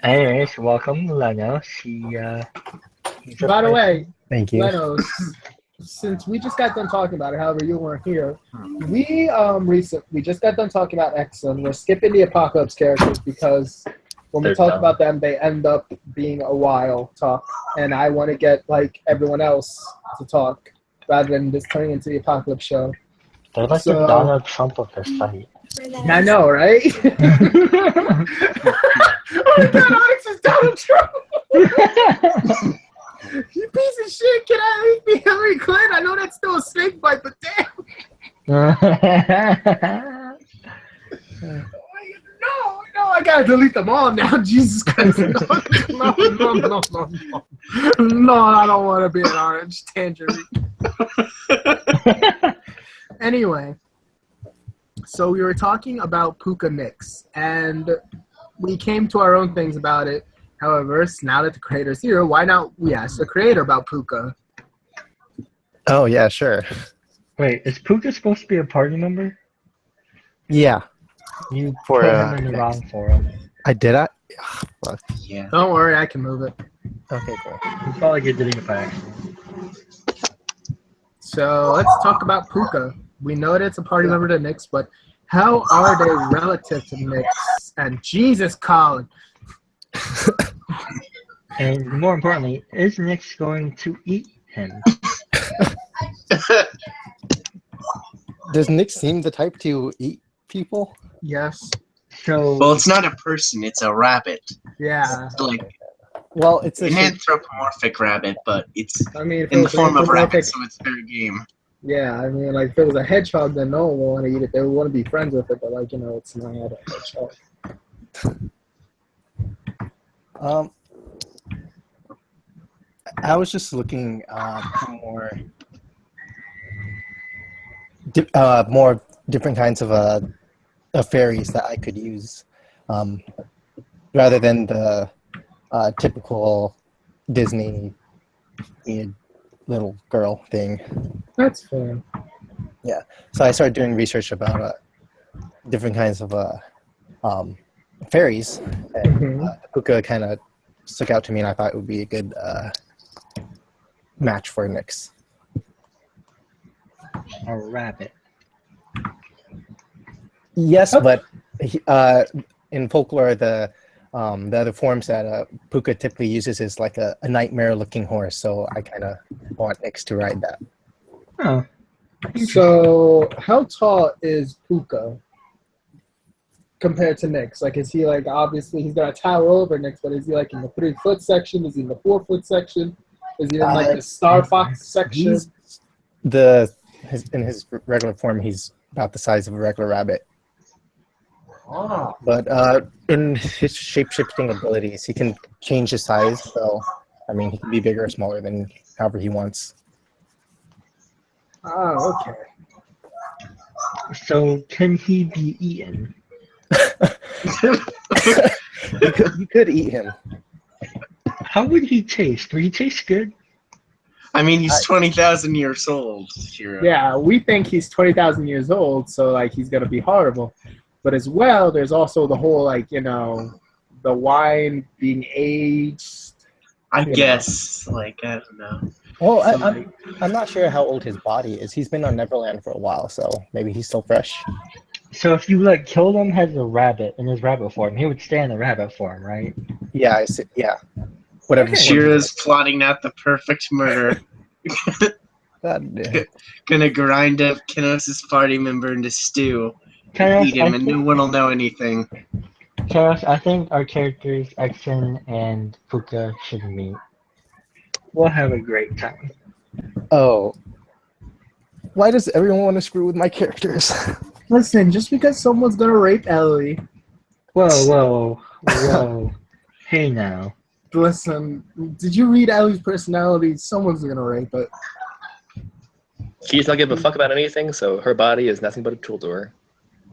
Anyways, welcome, Lenos. He's a By the way, Thank you. Lenos, since we just got done talking about it, however you weren't here, we just got done talking about X, and we're skipping the Apocalypse characters because when we They're talk dumb. about them, they end up being a while talk, and I want to get like everyone else to talk rather than just turning into the Apocalypse show. They're like So- the Donald Trump of this fight. I know, right? Oh my God, Onyx is Donald Trump. You piece of shit! Can I at least be Hillary Clinton? I know that's still a snake bite, but damn. No, I gotta delete them all now. Jesus Christ. No, I don't want to be an orange tangerine. Anyway, so we were talking about Puka Nix, and we came to our own things about it, However, now that the creator's here, why not we ask the creator about Puka? Oh yeah, sure. Wait, is Puka supposed to be a party member? Yeah. You For, put him in the wrong forum. I did. Fuck. Yeah. Don't worry, I can move it. Okay, cool. You probably get deleted by accident. So let's talk about Puka. We know that it's a party member to Nyx, but how are they relative to Nyx? And Jesus, Colin. And more importantly, is Nyx going to eat him? Does Nick seem the type to eat people? Yes. So, Well, it's not a person; it's a rabbit. Yeah. It's like Well, it's a an shape. anthropomorphic rabbit, but it's I mean, if in it the was form of rabbit, anthropomorphic, so it's fair game. yeah, I mean, like, if it was a hedgehog, then no one would want to eat it. They would want to be friends with it, but, like, it's not a hedgehog. I was just looking for more different kinds of fairies that I could use, rather than the typical Disney little girl thing. That's fair. So I started doing research about different kinds of fairies, and Puka kind of stuck out to me, and I thought it would be a good match for Nyx. a rabbit. Yes, but in folklore, the other forms that Puka typically uses is like a nightmare-looking horse. So I kind of want Nyx to ride that. Oh. So, how tall is Puka compared to Nyx? Like, is he, like, obviously he's got a tower over Nyx, but is he, like, in the 3-foot section? Is he in the 4-foot section? Is he in, like, the Star Fox section? In his regular form, he's about the size of a regular rabbit. Oh. But in his shape-shifting abilities, he can change his size. So, I mean, he can be bigger or smaller than however he wants. Oh, okay. So, can he be eaten? You could eat him. How would he taste? Would he taste good? I mean, he's 20,000 years old. Shiro. Yeah, we think he's 20,000 years old, so, like, he's going to be horrible. But as well, there's also the whole, like, the wine being aged. I guess. Like, I don't know. Well, So, I'm not sure how old his body is. He's been on Neverland for a while, so maybe he's still fresh. So if you killed him as a rabbit in his rabbit form, he would stay in the rabbit form, right? Yeah, I see. Yeah. Whatever. Shira's plotting out the perfect murder. God, Gonna grind up Kenos' party member into stew. Chaos, Eat him, and no one will know anything. Chaos, I think our characters, Exen and Puka, should meet. We'll have a great time. Oh. Why does everyone want to screw with my characters? listen, just because someone's going to rape Ellie, Whoa. Hey now. listen, did you read Ellie's personality? Someone's going to rape it. She does not give a fuck about anything, so her body is nothing but a tool to her.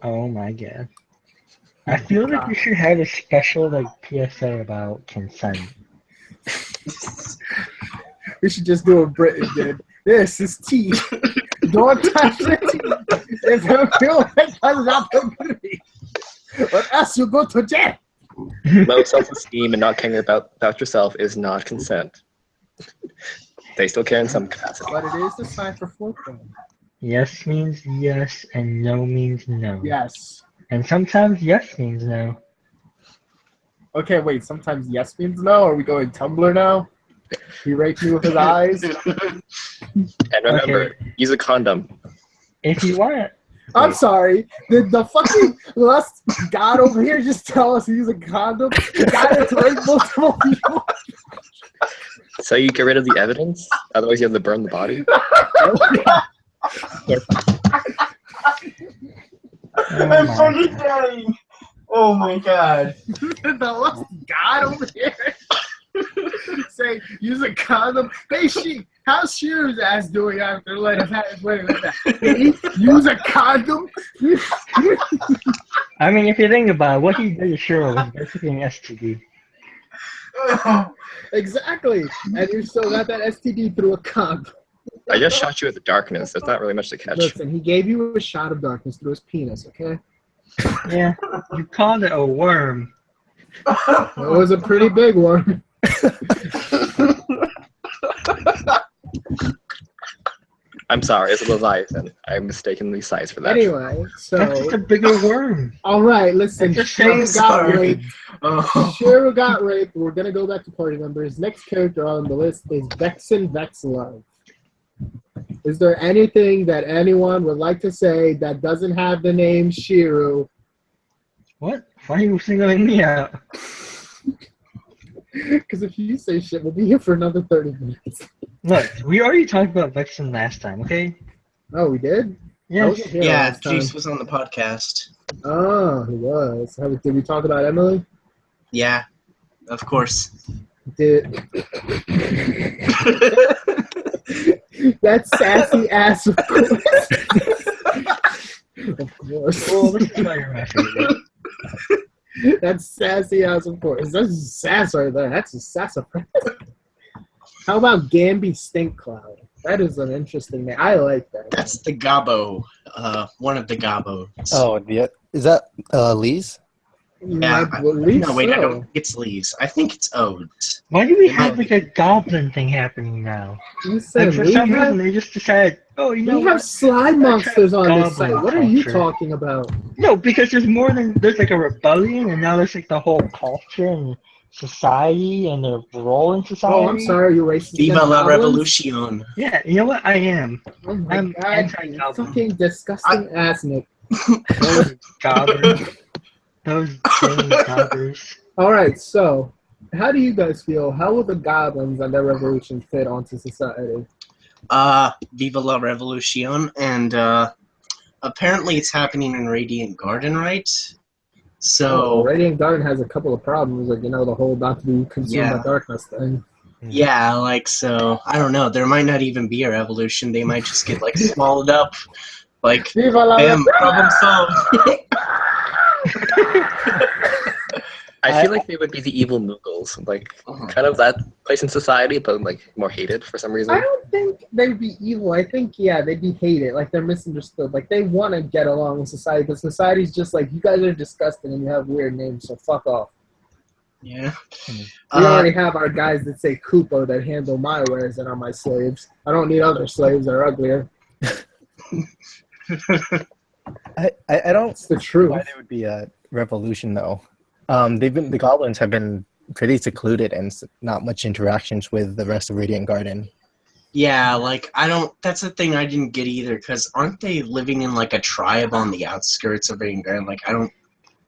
Oh my god. I feel like we should have a special PSA about consent. We should just do what Britain did. This is tea. Don't touch the tea. If you feel like that's not good, but else you go to jail. Low self-esteem and not caring about yourself is not consent. They still care in some capacity. But it is the sign for foreplay. Yes means yes, and no means no. Yes. And sometimes yes means no. Okay, wait. Sometimes yes means no. Are we going Tumblr now? He raped me with his eyes. And remember, use a condom. If you want, I'm sorry. Did the fucking lust god over here just tell us to use a condom? The guy that's raped multiple people. So you get rid of the evidence? Otherwise you have to burn the body? I'm fucking dying. Oh my god. The lust god over here say use a condom. Hey, how's Shear's ass doing after letting his wedding like that? Hey, use a condom. I mean, if you think about it, what he did to Shiro was basically an STD. Exactly. And you still got that STD through a cup. I just shot you at the darkness. There's not really much to catch. Listen, he gave you a shot of darkness through his penis, okay? Yeah, you called it a worm. It was a pretty big one. I'm sorry, it's a Leviathan. I mistakenly sized for that. Anyway, That's just a so bigger worm. all right, listen. It's just Shiro so got sorry. raped. Shiro got raped. We're gonna go back to party members. Next character on the list is Vexen Vexlove. Is there anything that anyone would like to say that doesn't have the name Shiro? What? Why are you singling me out? Because if you say shit, we'll be here for another 30 minutes. Look, we already talked about Vexen last time, okay? Oh, we did? I Yes. wasn't here Yeah, last time. Juice was on the podcast. Oh, he was. Did we talk about Emily? Yeah, of course. Did that sassy ass? Of course. Of course. Well, let's try your favorite. That's sassy ass, of course. That's sass right there. That's a sassafras. How about Gamby Stink Cloud? That is an interesting name. I like that. That's the Gobbo. One of the Gobbos. Oh, yeah. Is that Lee's? Yeah. I believe No, wait, I so. don't think it's Lee's. I think it's Ode's. Why do we It might have like a goblin thing happening now? Listen, Like for we some have, reason they just decided, oh, you know we have what? slide monsters on this Goblin site. What are you culture. talking about? No, because there's like a rebellion, and now there's like the whole culture and society and the role in society. Oh, I'm sorry, you racist. Viva against la goblins? revolution. Yeah, you know what? I am. Oh my I'm god, you anti-goblin. fucking disgusting ass Nick. Those goblins. Those dang goblins. Alright, so, how do you guys feel? How will the goblins and their revolution fit onto society? Viva la revolution. And, apparently it's happening in Radiant Garden, right? So, Radiant Garden has a couple of problems, like, the whole not to be consumed by Yeah. darkness thing. yeah, so, I don't know. There might not even be a revolution. They might just get, swallowed up. Viva la Bam, problem solved. I feel like they would be the evil Muggles, kind of that place in society, but more hated for some reason. I don't think they'd be evil. I think, they'd be hated. Like, they're misunderstood. Like, they want to get along with society, but society's just like, you guys are disgusting and you have weird names, so fuck off. Yeah. We already have our guys that say Koopa that handle my wares and are my slaves. I don't need other slaves that are uglier. I don't It's the truth. why there would be a revolution though. The goblins have been pretty secluded and not much interactions with the rest of Radiant Garden. Yeah, that's the thing I didn't get either, because aren't they living in, a tribe on the outskirts of Radiant Garden? I don't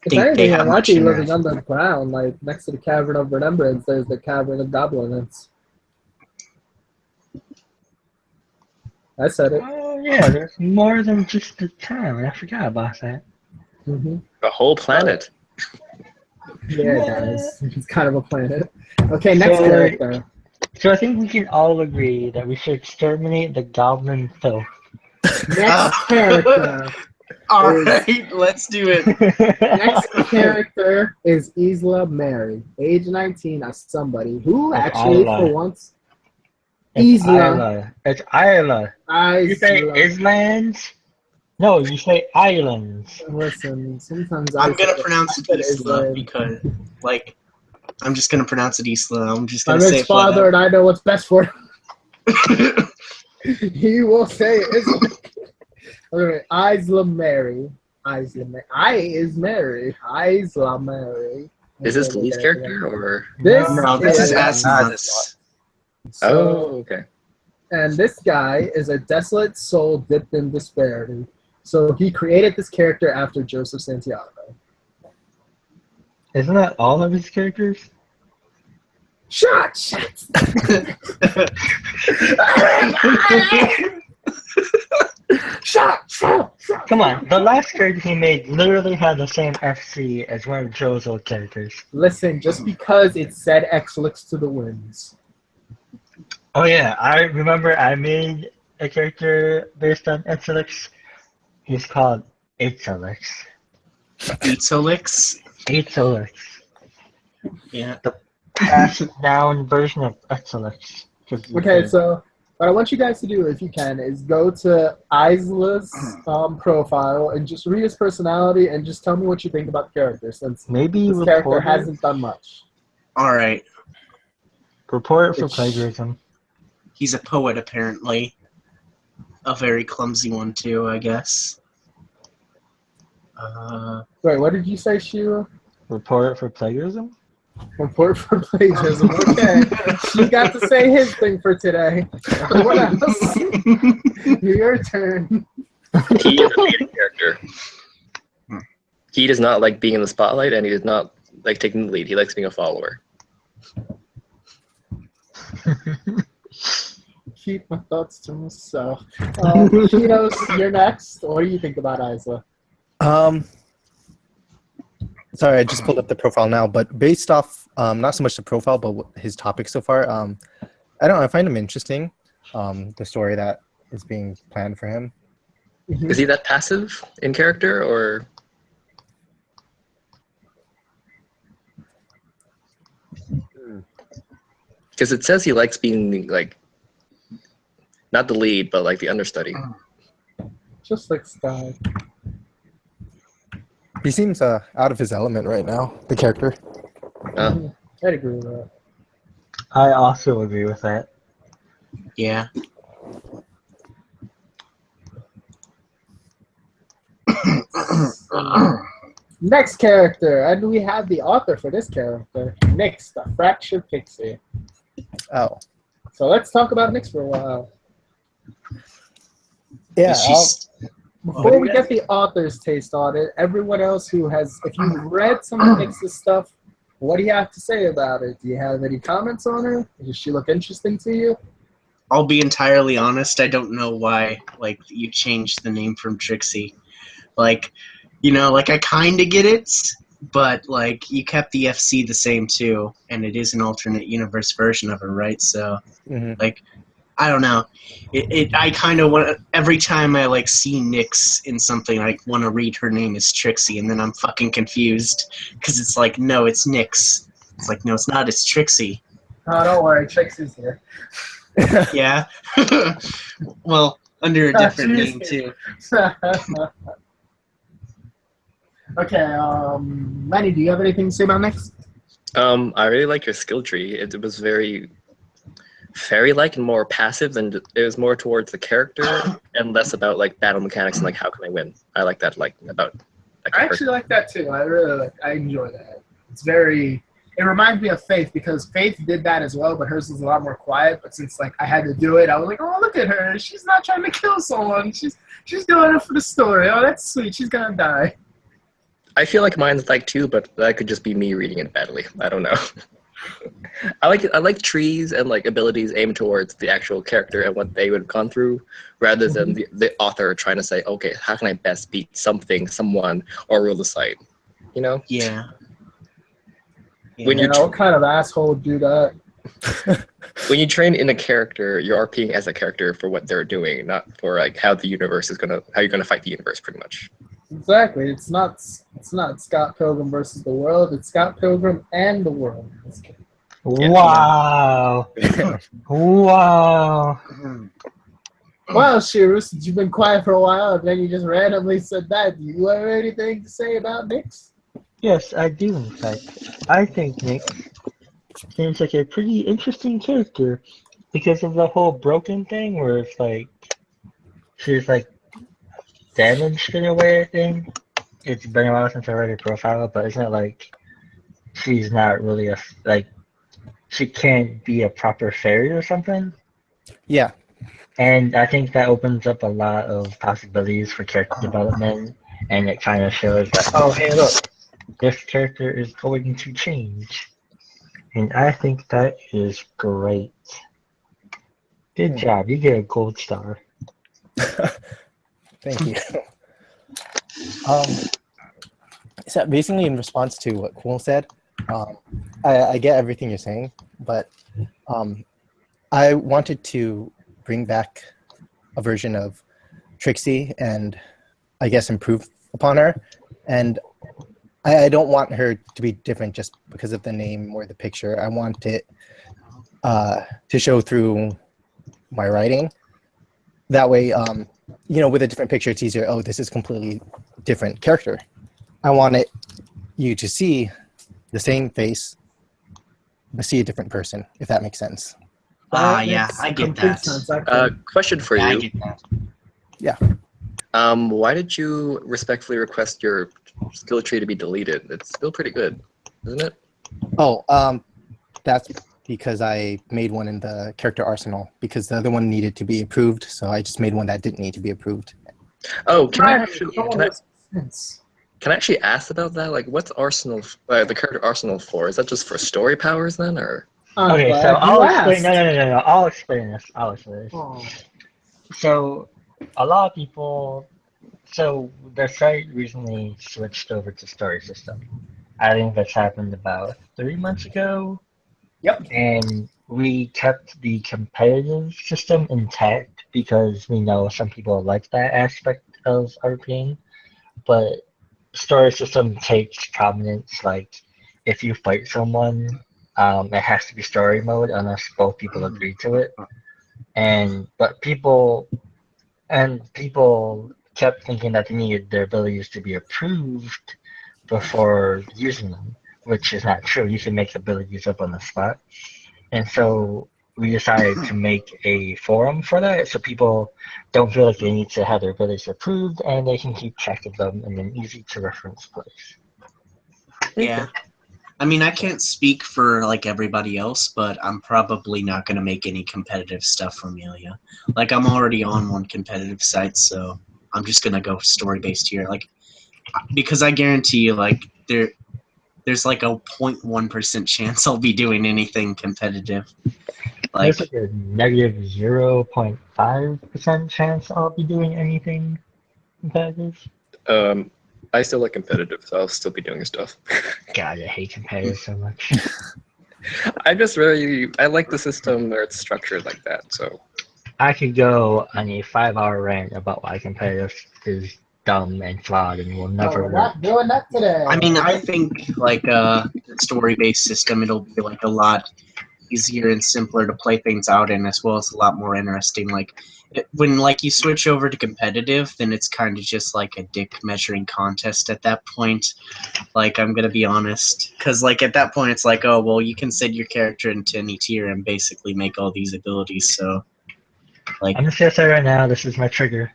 If think they anything, have they might much be living interaction. underground, like next to the Cavern of Remembrance, there's the Cavern of Goblins. I said it. Oh yeah, there's more than just the town. I forgot about that. Mm-hmm. The whole planet. Yeah, guys. It's kind of a planet. Okay, next So, character. So I think we can all agree that we should exterminate the goblin filth. Next character. Alright, let's do it. Next character is Isla Mary, age 19, as somebody who That's actually, Isla. for once, It's Isla. Isla. It's Isla. You say Isla. islands? No, you say islands. Listen, sometimes I'm I gonna say- pronounce I it said Isla Isla. because, I'm just gonna pronounce it Isla. I'm just I'm gonna say his it flat father, and I know what's best for him. out. He will say Isla. Okay, Isla Mary. Isla Mary. I is Mary. Isla Mary. Is this Okay, Lee's okay, character or? This No, this is is- Asimov's. Oh, okay. And this guy is a desolate soul dipped in disparity. So he created this character after Joseph Santiago. Isn't that all of his characters? Shot! Shot! Come on, the last character he made literally had the same FC as one of Joe's old characters. Listen, just because it said X looks to the winds. Oh yeah, I remember I made a character based on Exolix. He's called Exolix. Beatsolix. Exolix. Yeah. passed down version of excellence. 'Cause you Okay, could- so what I want you guys to do, if you can, is go to Isla's profile and just read his personality and just tell me what you think about the character, since maybe this character report hasn't done much. All right. report for plagiarism. He's a poet, apparently. A very clumsy one, too, I guess. Wait, what did you say, Sheila? Report for plagiarism. Report for plagiarism. Okay, she got to say his thing for today. What else? Your turn. He is a leading character. He does not like being in the spotlight, and he does not like taking the lead. He likes being a follower. Keep my thoughts to myself. Cheetos, you're next. What do you think about Isla? Sorry, I just pulled up the profile now, but based off not so much the profile, but his topic so far, I don't know. I find him interesting. The story that is being planned for him. Is he that passive in character, or? Because it says he likes being like, not the lead, but like the understudy. Just like Sky. He seems out of his element right now, the character. I'd agree with that. I also agree with that. Yeah. Next character, and we have the author for this character, Nyx, the Fractured Pixie. Oh. So let's talk about Nyx for a while. Yeah. Before we get the author's taste on it, everyone else who has, if you read some of Nyx's stuff, what do you have to say about it? Do you have any comments on her? Does she look interesting to you? I'll be entirely honest, I don't know why, like, you changed the name from Trixie. Like, you know, like, I kind of get it, but, like, you kept the FC the same, too, and it is an alternate universe version of her, right? So, like, I don't know. I kind of want, every time I, like, see Nyx in something, I want to read her name as Trixie, and then I'm fucking confused, because it's like, no, it's Nyx. It's like, no, it's not, it's Trixie. Oh, don't worry, Trixie's here. Yeah. Well, under a different name too. Okay, Lenny, do you have anything to say about Nyx? I really like your skill tree. It was very fairy-like and more passive, and it was more towards the character and less about like battle mechanics and like how can I win. I like that, like about. I actually like that too. I enjoy that. It's very. It reminds me of Faith, because Faith did that as well, but hers was a lot more quiet. But since like I had to do it, I was like, oh, look at her. She's not trying to kill someone. She's doing it for the story. Oh, that's sweet. She's gonna die. I feel like mine's like too, but that could just be me reading it badly. I don't know. I like trees and like abilities aimed towards the actual character and what they would have gone through, rather than the author trying to say, okay, how can I best beat something, someone, or rule the site? You know? Yeah. When you what kind of asshole would do that? when you train in a character, you're RPing as a character for what they're doing, not for like how the universe is how you're gonna fight the universe, pretty much. Exactly. It's not Scott Pilgrim versus the world. It's Scott Pilgrim and the world. Wow. Wow. Wow, Shiru, since you've been quiet for a while and then you just randomly said that, do you have anything to say about Nyx? Yes, I do, in fact. I think Nyx seems like a pretty interesting character because of the whole broken thing where it's like she's like damaged in a way, I think. It's been a while since I read her profile, but isn't it like she's not really she can't be a proper fairy or something? Yeah. And I think that opens up a lot of possibilities for character development, and it kind of shows that, oh, hey, look, this character is going to change. And I think that is great. Good job. You get a gold star. Thank you. So basically in response to what Kwon said, I get everything you're saying, but I wanted to bring back a version of Trixie and I guess improve upon her. And I don't want her to be different just because of the name or the picture. I want it to show through my writing. That way, with a different picture, it's easier. Oh, this is completely different character. I want you to see the same face, but see a different person, if that makes sense. Yeah, Makes I get complete that. sense, actually. Question for Yeah, I you. get that. Why did you respectfully request your skill tree to be deleted? It's still pretty good, isn't it? Oh, that's because I made one in the character arsenal because the other one needed to be approved, so I just made one that didn't need to be approved. Oh, can I actually ask about that? Like, what's arsenal? The character arsenal for? Is that just for story powers then, or? Okay, so Glad you I'll explain. asked. No. I'll explain this. Oh. So, a lot of people. So the site recently switched over to story system. I think that's happened about 3 months ago. Yep. And we kept the competitive system intact because we know some people like that aspect of RPing. But story system takes prominence. Like, if you fight someone, it has to be story mode unless both people agree to it. But people kept thinking that they needed their abilities to be approved before using them, which is not true. You can make abilities up on the spot. And so we decided to make a forum for that so people don't feel like they need to have their abilities approved and they can keep track of them in an easy to reference place. Yeah. I mean, I can't speak for like everybody else, but I'm probably not going to make any competitive stuff for Amelia. Like, I'm already on one competitive site, so I'm just going to go story-based here. Like, because I guarantee you, like, there's like a 0.1% chance I'll be doing anything competitive. Like, There's like a negative 0.5% chance I'll be doing anything competitive. I still like competitive, so I'll still be doing stuff. God, I hate competitive so much. I like the system where it's structured like that, so. I could go on a 5-hour rant about why competitive is dumb and flawed and will never We're work. not doing that today. I mean, I think like the story-based system, it'll be like a lot easier and simpler to play things out in, as well as a lot more interesting. Like when like you switch over to competitive, then it's kind of just like a dick measuring contest at that point. Like, I'm gonna be honest, because like at that point it's like, oh well, you can set your character into any tier and basically make all these abilities. So like, I'm just gonna say right now, this is my trigger.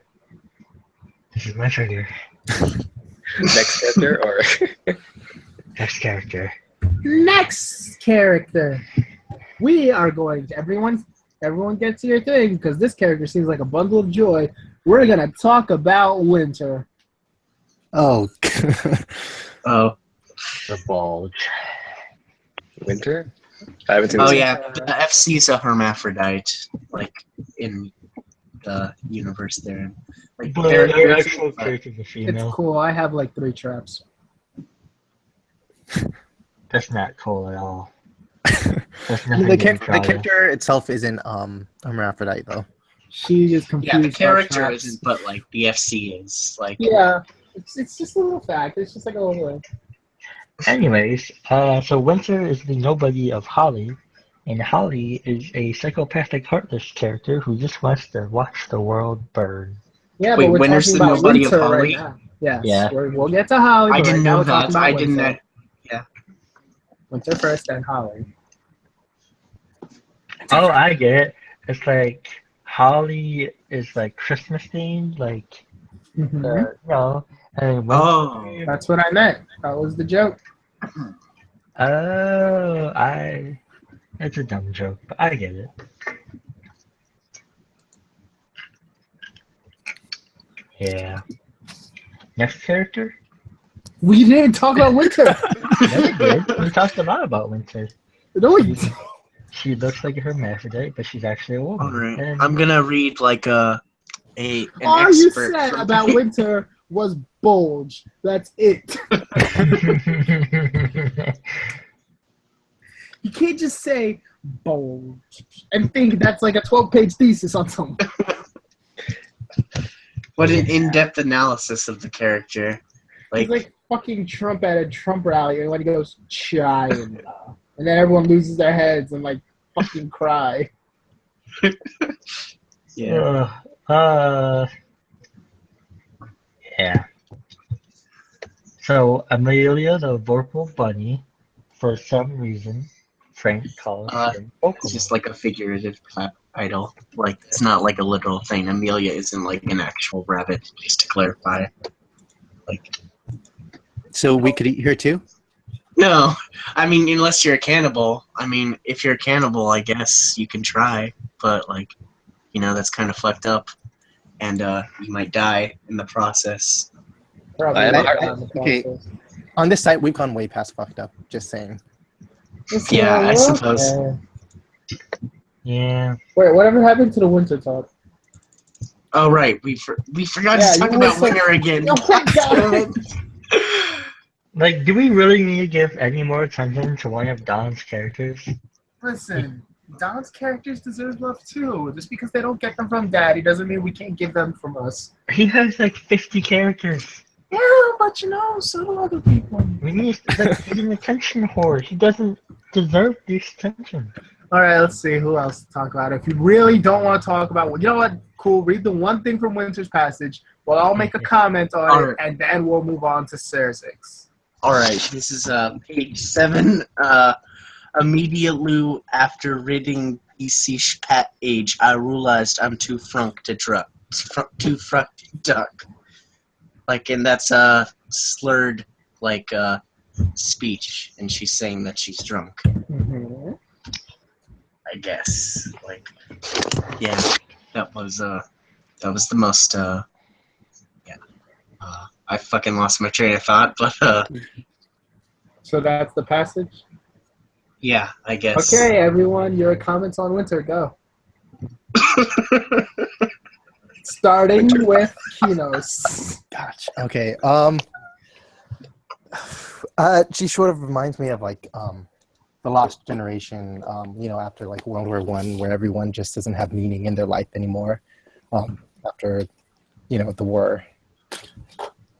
This is my trigger. Next character, or? Next character. Next character. We are going to everyone gets your thing because this character seems like a bundle of joy. We're gonna talk about Winter. Oh. oh The bulge. Winter? I haven't seen oh this. yeah, the FC's a hermaphrodite, like in the universe there. Like But they're their actual character is a It's female. cool. I have like 3 traps. That's not cool at all. That's The nothing character itself isn't hermaphrodite though. She is confused. yeah, the by character traps. isn't, but like the FC is. Like Yeah, it's just a little fact. It's just like a little. Anyways, so Winter is the nobody of Holly, and Holly is a psychopathic, heartless character who just wants to watch the world burn. Yeah, Wait, but we're Winter's talking the about nobody of Winter Holly? right now. Yes, Yeah. we'll get to Holly. I but didn't right now know we're talking that. about I didn't Winter. know. Yeah. Winter first, then Holly. Oh, I get it. It's like Holly is like Christmas themed, like Mhm. and Winter. Oh. That's what I meant. That was the joke. It's a dumb joke, but I get it. Yeah. Next character? We didn't talk about Winter. No, we did. We talked a lot about Winter. No, we didn't. She looks like a hermaphrodite, but she's actually a woman. All right. And- I'm gonna read like an All you expert said from- about Winter was bulge. That's it. You can't just say bulge and think that's like a 12-page thesis on something. What an in-depth analysis of the character. Like fucking Trump at a Trump rally and when he goes China, and then everyone loses their heads and like fucking cry. Yeah. Yeah. So Amelia the Vorpal Bunny, for some reason, Frank calls him It's just Pokemon. like a figurative title. Like, it's not like a literal thing. Amelia isn't like an actual rabbit, just to clarify. Like, So we could eat here too? no. I mean, unless you're a cannibal. I mean, if you're a cannibal, I guess you can try. But, like, you know, that's kind of fucked up. And you might die in the process. Probably I am not hardly- on the okay. process. On this site, we've gone way past fucked up. Just saying. Yeah, I Okay. suppose. Yeah. Wait, whatever happened to the winter talk? Oh, right. We forgot Yeah, to talk you were about so- winter again. Oh my God. Like, do we really need to give any more attention to one of Don's characters? Listen, Don's characters deserve love too. Just because they don't get them from Daddy doesn't mean we can't give them from us. He has like 50 characters. Yeah, but you know, so do other people. We need, like, he's an attention whore. He doesn't deserve this attention. All right, let's see who else to talk about. If you really don't want to talk about, you know what? Cool. Read the one thing from Winter's Passage. Well, I'll make a comment on it, Alright. and then we'll move on to Serzix. Alright, this is page 7. Immediately after reading PC pat age, I realized I'm too frunk to duck. Like, and that's slurred, like, speech, and she's saying that she's drunk. Mm-hmm. I guess. Like, yeah, that was the most, I fucking lost my train of thought, but, So that's the passage? yeah, I guess. Okay, everyone, your comments on Winter, go. Starting with Kinos. Gotcha. Okay. She sort of reminds me of like the Lost Generation. You know, after like World War I, where everyone just doesn't have meaning in their life anymore. After, you know, the war.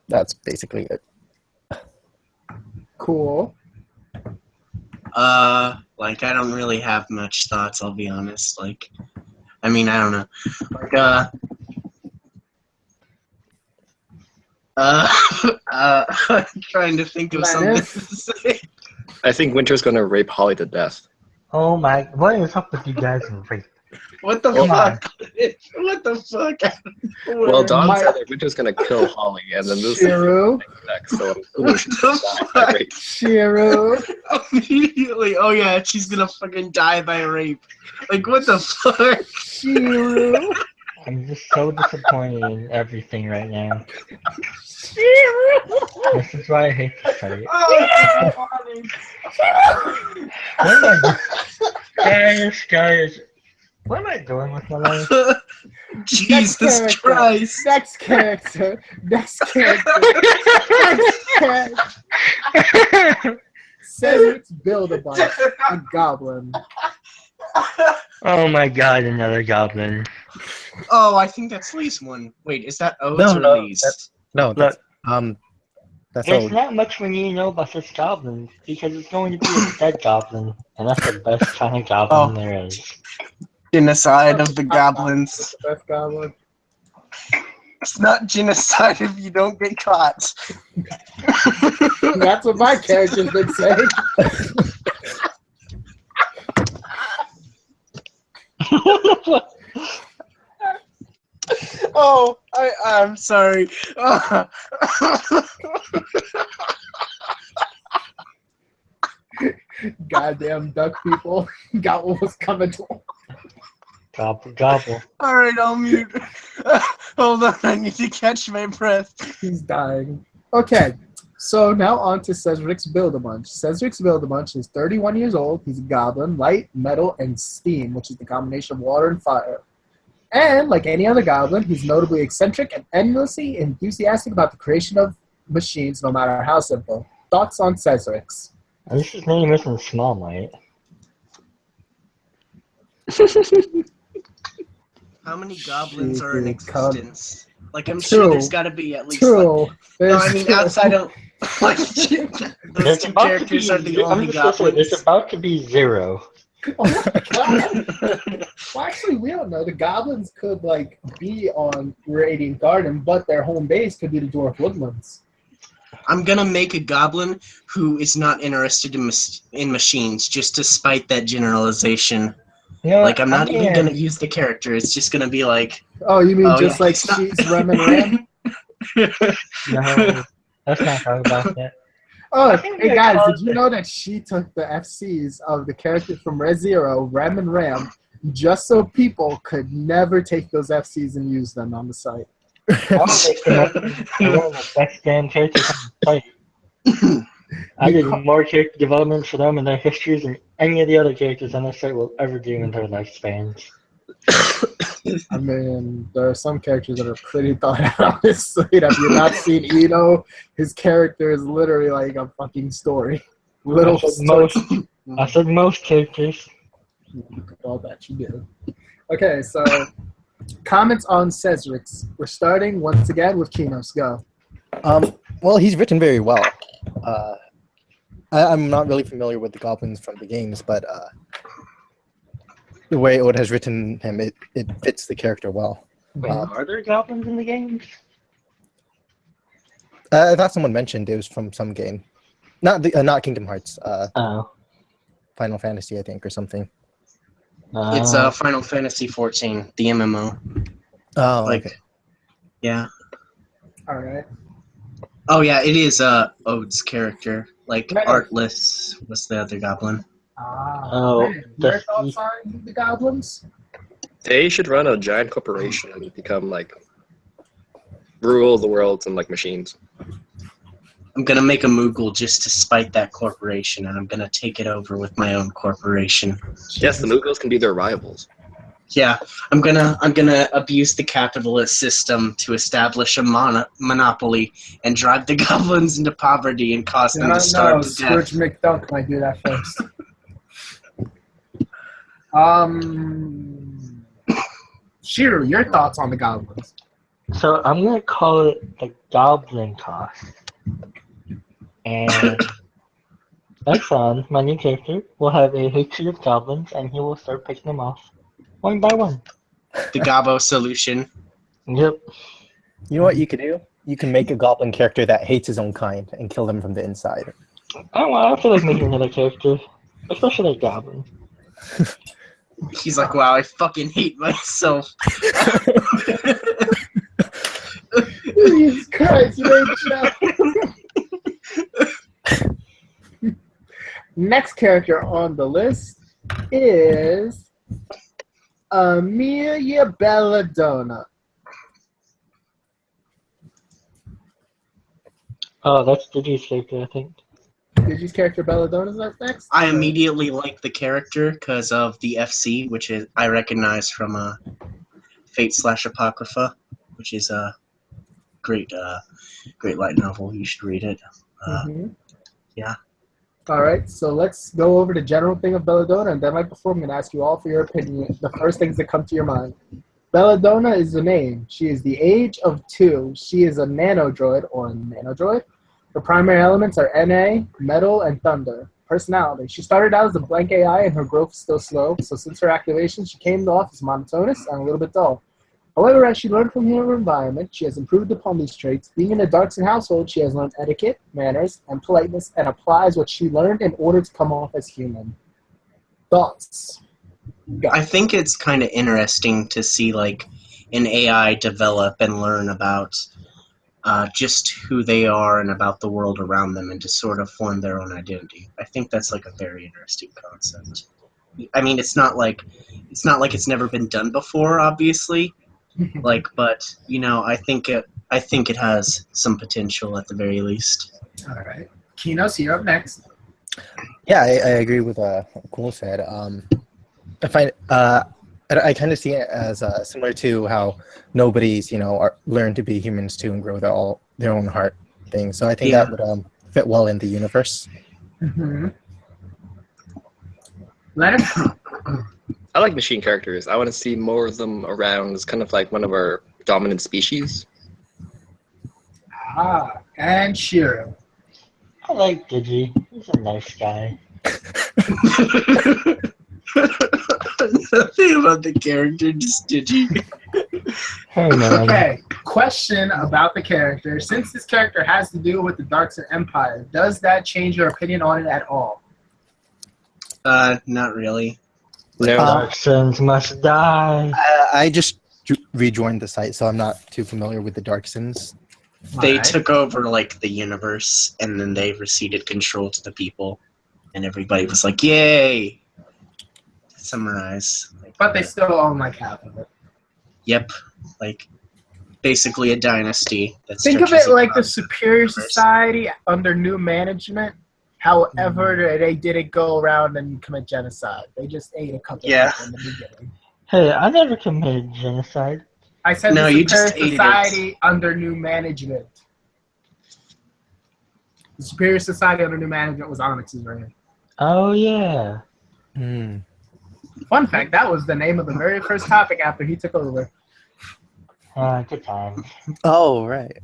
That's basically it. Cool. Like, I don't really have much thoughts, I'll be honest. Like, I mean, I don't know. Like, I'm trying to think of something to say. I think Winter's gonna rape Holly to death. Oh my, what is up with you guys and rape? What the Come on. fuck? What the fuck? Well, Don My- said that Winter's gonna kill Holly, and then this Shiru. next, so I'm What assuming she's the gonna die by fuck? rape. Shiru. Immediately, oh yeah, she's gonna fucking die by rape. Like, what the fuck? Shiru. I'm just so disappointed in everything right now. Shiru. This is why I hate this site. Oh, it's so funny. What am I doing? Guys, what am I doing with my life? Jesus character. Christ. Next character. Next character. Next character. Cedric's Build-A-Bunch. A goblin. Oh my god, another goblin. Oh, I think that's Lee's one. Wait, is that O's No, or no, Lee's? No, that's that's There's all. not much we need to know about this goblin, because it's going to be a dead goblin, and that's the best kind of goblin there is. Genocide of the goblins. The best goblin. It's not genocide if you don't get caught. That's what my character's been saying. Oh, I'm sorry. Goddamn duck people got what was coming to them. Gobble, gobble. Alright, I'll mute. Hold on, I need to catch my breath. He's dying. Okay, so now on to Cedric's Build-A-Bunch. Cedric's Build-A-Bunch is 31 years old. He's a goblin, light, metal, and steam, which is the combination of water and fire. And like any other goblin, he's notably eccentric and endlessly enthusiastic about the creation of machines, no matter how simple. Thoughts on Cedric's? At least his name isn't Small Knight. How many goblins are in Stupid cunt. existence? Like, I'm sure Two. there's gotta be at least like, Two. no, I mean outside of Like, those There's two about to characters be, are the I'm only just gonna say, there's goblins. about to be 0. Oh my god! Well, actually, we don't know. The goblins could like be on Radiant Garden, but their home base could be the Dwarf Woodlands. I'm gonna make a goblin who is not interested in machines, just to spite that generalization. You know Like, what? I'm not even gonna use the character. It's just gonna be like, Oh, you mean oh yeah, just like he's not. she's Rem and Ram? No, let's not talk about that. Oh, I think hey we guys, call did you know that she took the FCs of the characters from Res Zero, Rem and Ram, just so people could never take those FCs and use them on the site? I'll make them up one of the best damn characters on the site. I did more character development for them and their histories than any of the other characters on the site will ever do in their lifespans. I mean, there are some characters that are pretty thought out on this site. Have you not seen Eno? His character is literally like a fucking story. Little I said most characters. all that you do. Okay, so comments on Cesrix. We're starting once again with Kinos. Go. Well, he's written very well. I'm not really familiar with the goblins from the games, but the way Oda has written him, it fits the character well. Wait, are there goblins in the games? I thought someone mentioned it was from some game, not Kingdom Hearts, Oh. Final Fantasy, I think, or something. It's Final Fantasy 14, the MMO. Oh, Like, okay. yeah. All right. Oh yeah, it is Ode's character. Like, Right. Artless was the other goblin. Oh, Man, your the- thoughts on the goblins? They should run a giant corporation and become like rule the world and like machines. I'm gonna make a Moogle just to spite that corporation, and I'm gonna take it over with my own corporation. Yes, the Mughals can be their rivals. Yeah, I'm gonna abuse the capitalist system to establish a monopoly and drive the goblins into poverty and cause them to starve to Scrooge death. McDuck might do that first. Shiru, your thoughts on the goblins? So I'm gonna call it the Goblin Cost. And Exxon, my new character, will have a hatred of goblins and he will start picking them off one by one. The Gobbo solution. Yep. You know what you could do? You can make a goblin character that hates his own kind and kill them from the inside. I feel like making another character, especially a goblin. He's like, wow, I fucking hate myself. Jesus Christ, you ain't shut. Next character on the list is Amelia Belladonna. Oh, that's Digi's character, I think. Digi's character Belladonna's up next? I immediately like the character because of the FC, which is I recognize from Fate/Apocrypha, which is a great light novel. You should read it. Yeah. All right, so let's go over the general thing of Belladonna, and then right before I'm going to ask you all for your opinion, the first things that come to your mind. Belladonna is the name. She is the age of 2. She is a nanodroid or a nanodroid. Her primary elements are Na, metal, and thunder. Personality. She started out as a blank AI and her growth is still slow, so since her activation, she came off as monotonous and a little bit dull. However, as she learned from her environment, she has improved upon these traits. Being in a Darkson household, she has learned etiquette, manners, and politeness, and applies what she learned in order to come off as human. Thoughts? Go. I think it's kind of interesting to see like an AI develop and learn about just who they are and about the world around them, and to sort of form their own identity. I think that's like a very interesting concept. I mean, it's not like it's never been done before, obviously. But you know, I think it has some potential at the very least. All right. Kinos, you're up next. Yeah, I agree with what Cool said. I find I kind of see it as similar to how nobody's learn to be humans too and grow their own heart thing. So I think that would fit well in the universe. Mm-hmm. Leonard? I like machine characters. I want to see more of them around. It's kind of like one of our dominant species. And Shiro. I like Digi. He's a nice guy. Nothing about the character, just Digi. Hey man. Okay, question about the character. Since this character has to do with the Darks and Empire, does that change your opinion on it at all? Not really. No. Dark Sins must die. I just rejoined the site, so I'm not too familiar with the Dark Sins. They Alright. took over like the universe, and then they receded control to the people, and everybody was like, "Yay!" To summarize, But they still own like half of it. Yep, like basically a dynasty. That Think of stretches it like the across Superior universe. Society under new management. However, they didn't go around and commit genocide. They just ate a couple Yeah. people in the beginning. Hey, I never committed genocide. I said No, the you just Superior ate it. Society under new management. The Superior Society under new management was Onyx's reign. Oh yeah. Hmm. Fun fact, that was the name of the very first topic after he took over. Good times. Oh, right.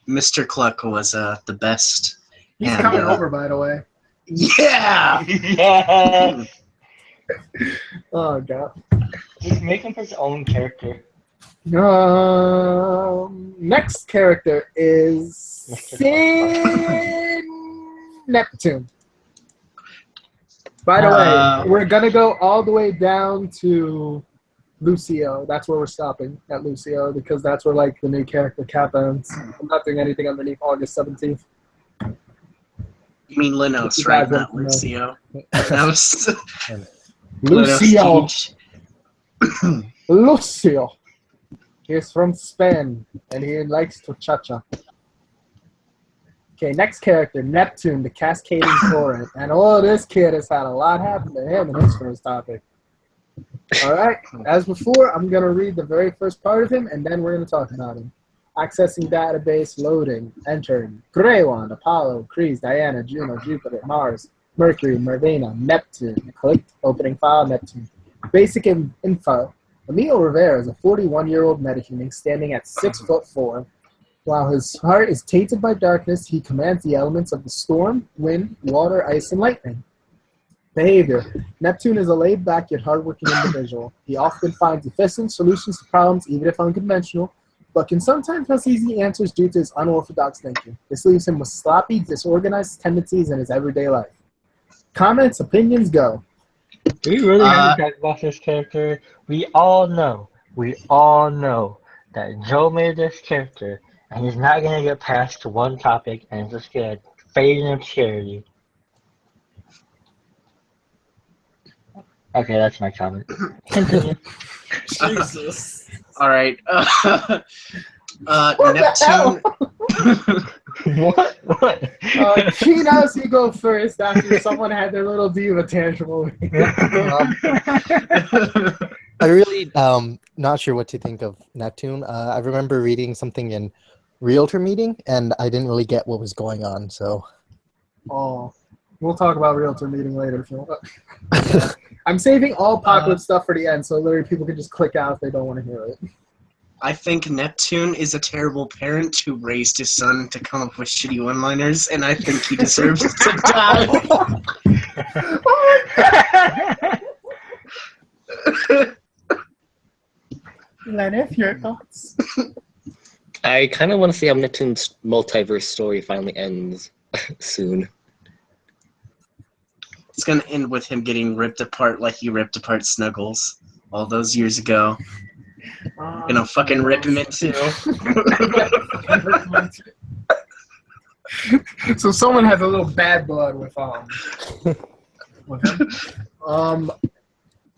Mr. Cluck was the best. He's And, coming over, by the way. Yeah. Yeah. Oh, God. Just make him his own character. Next character is Sin Neptune. By the way, we're going to go all the way down to Lucio. That's where we're stopping, at Lucio, because that's where like the new character cap ends. I'm not doing anything underneath August 17th. You mean Linos, You right? guys Not want to know. Lucio. That was Lucio. Linos Lucio. He's from Spain, and he likes to cha-cha. Okay, next character, Neptune, the Cascading Torrent. And this kid has had a lot happen to him in his first topic. All right, as before, I'm going to read the very first part of him, and then we're going to talk about him. Accessing database, loading, entering. Greywand, Apollo, Kreese, Diana, Juno, Jupiter, Mars, Mercury, Mervina, Neptune. Click, opening file, Neptune. Basic info. Emil Rivera is a 41-year-old metahuman standing at 6'4". While his heart is tainted by darkness, he commands the elements of the storm, wind, water, ice, and lightning. Behavior. Neptune is a laid-back yet hardworking individual. He often finds efficient solutions to problems, even if unconventional, but can sometimes have easy answers due to his unorthodox thinking. This leaves him with sloppy, disorganized tendencies in his everyday life. Comments, opinions, go. We really have to talk about this character. We all know that Joe made this character, and he's not going to get past one topic, and it's just going to fade in obscurity. Okay, that's my comment. Continue. Jesus. All right. What Neptune. What? Chinos, you go first after someone had their little diva tantrum. I really not sure what to think of Neptune. I remember reading something in Realtor Meeting, and I didn't really get what was going on. So, Oh, we'll talk about Realtor Meeting later if you want. I'm saving all apocalypse stuff for the end, so literally people can just click out if they don't want to hear it. I think Neptune is a terrible parent who raised his son to come up with shitty one-liners, and I think he deserves to die. Lenny, your thoughts? I kind of want to see how Neptune's multiverse story finally ends soon. It's gonna end with him getting ripped apart like he ripped apart Snuggles all those years ago. Gonna fucking rip him in two. So someone has a little bad blood with him.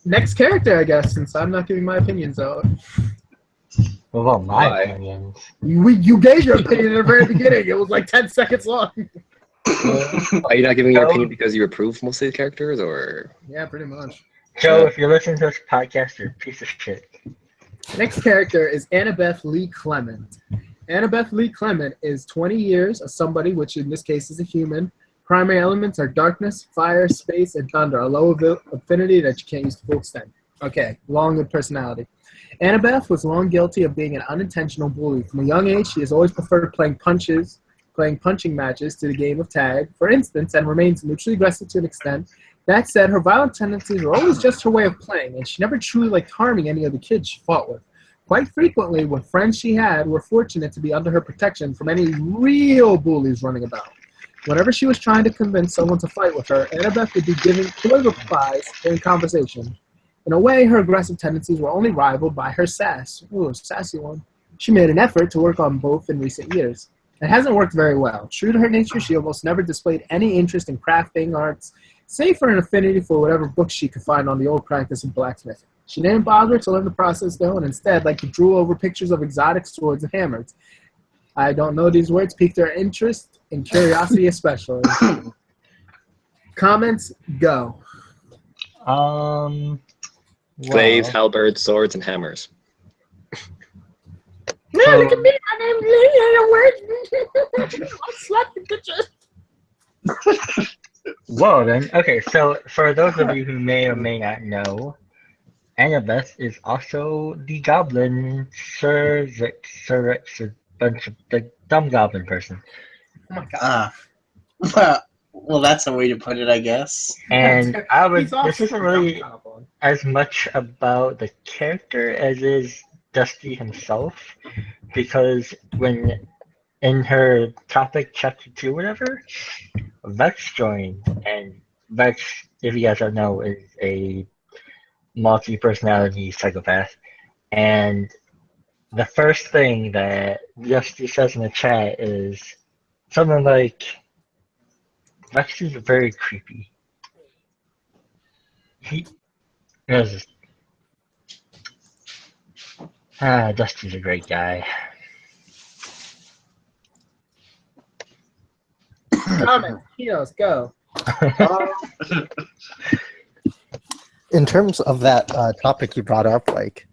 Next character, I guess, since I'm not giving my opinions out. What about my Why? opinions? You gave your opinion in the very beginning. It was like 10 seconds long. Are you not giving your opinion because you approve most of the characters, or? Yeah, pretty much. Joe, if you're listening to this podcast, you're a piece of shit. Next character is Annabeth Lee Clement. Annabeth Lee Clement is 20 years of somebody, which in this case is a human. Primary elements are darkness, fire, space, and thunder. A low affinity that you can't use to full extent. Okay, long good personality. Annabeth was long guilty of being an unintentional bully. From a young age, she has always preferred playing punches playing punching matches to the game of tag, for instance, and remains neutrally aggressive to an extent. That said, her violent tendencies were always just her way of playing, and she never truly liked harming any of the kids she fought with. Quite frequently, what friends she had were fortunate to be under her protection from any real bullies running about. Whenever she was trying to convince someone to fight with her, Annabeth would be giving clear replies in conversation. In a way, her aggressive tendencies were only rivaled by her sass. Ooh, a sassy one. She made an effort to work on both in recent years. It hasn't worked very well. True to her nature, she almost never displayed any interest in crafting arts, save for an affinity for whatever books she could find on the old practice of blacksmithing. She didn't bother to learn the process, though, and instead liked to drool over pictures of exotic swords and hammers. I don't know these words piqued her interest and curiosity especially. Comments, go. Glaives, halberds, swords, and hammers. No, look at me. My name's Lenny. I'll slap the bitches. Well then, okay, so for those of you who may or may not know, Annabeth is also the goblin bunch of the dumb goblin person. Oh my god. Well, that's a way to put it, I guess. And this isn't really as much about the character as is Dusty himself, because when in her topic chapter 2 whatever, Vex joined, and Vex, if you guys don't know, is a multi-personality psychopath, and the first thing that Dusty says in the chat is something like, Vex is very creepy. Dusty's a great guy. Comment, Kinos, go. In terms of that topic you brought up, like,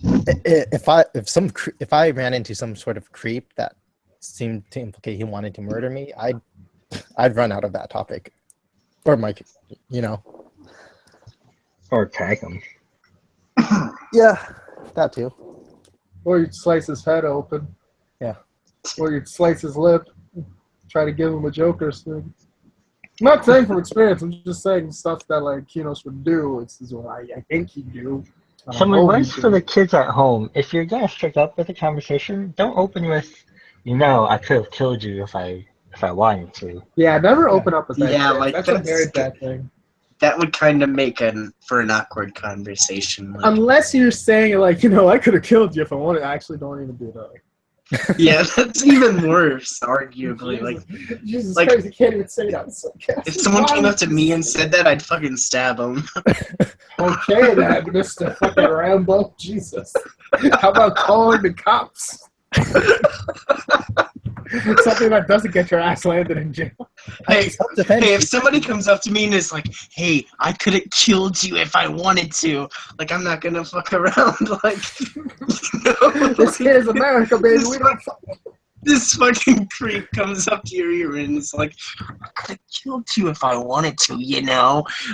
if I ran into some sort of creep that seemed to implicate he wanted to murder me, I'd run out of that topic, or Or tag him. Yeah, that too. Or you'd slice his head open. Yeah. Or you'd slice his lip, try to give him a Joker thing. I'm not saying from experience, I'm just saying stuff that like Kinos would do. It's what I think he'd do. Some advice for the kids at home: if you're gonna strike up with a conversation, don't open with, I could have killed you if I wanted to. Yeah, never open up with that. Yeah, shit. like that's a very bad thing. That would kind of make for an awkward conversation. Like, Unless you're saying like, I could have killed you if I wanted. I actually don't even do that. yeah, that's even worse, arguably. Jesus like, Christ, you can't even say that. So if someone came up to me and said that, I'd fucking stab him. Okay, then, Mr. fucking Rambo. Jesus. How about calling the cops? Something that doesn't get your ass landed in jail. Hey, if somebody comes up to me and is like, hey, I could have killed you if I wanted to, like, I'm not gonna fuck around, like, This is America, baby. This fucking creep comes up to your ear and it's like, I could have killed you if I wanted to,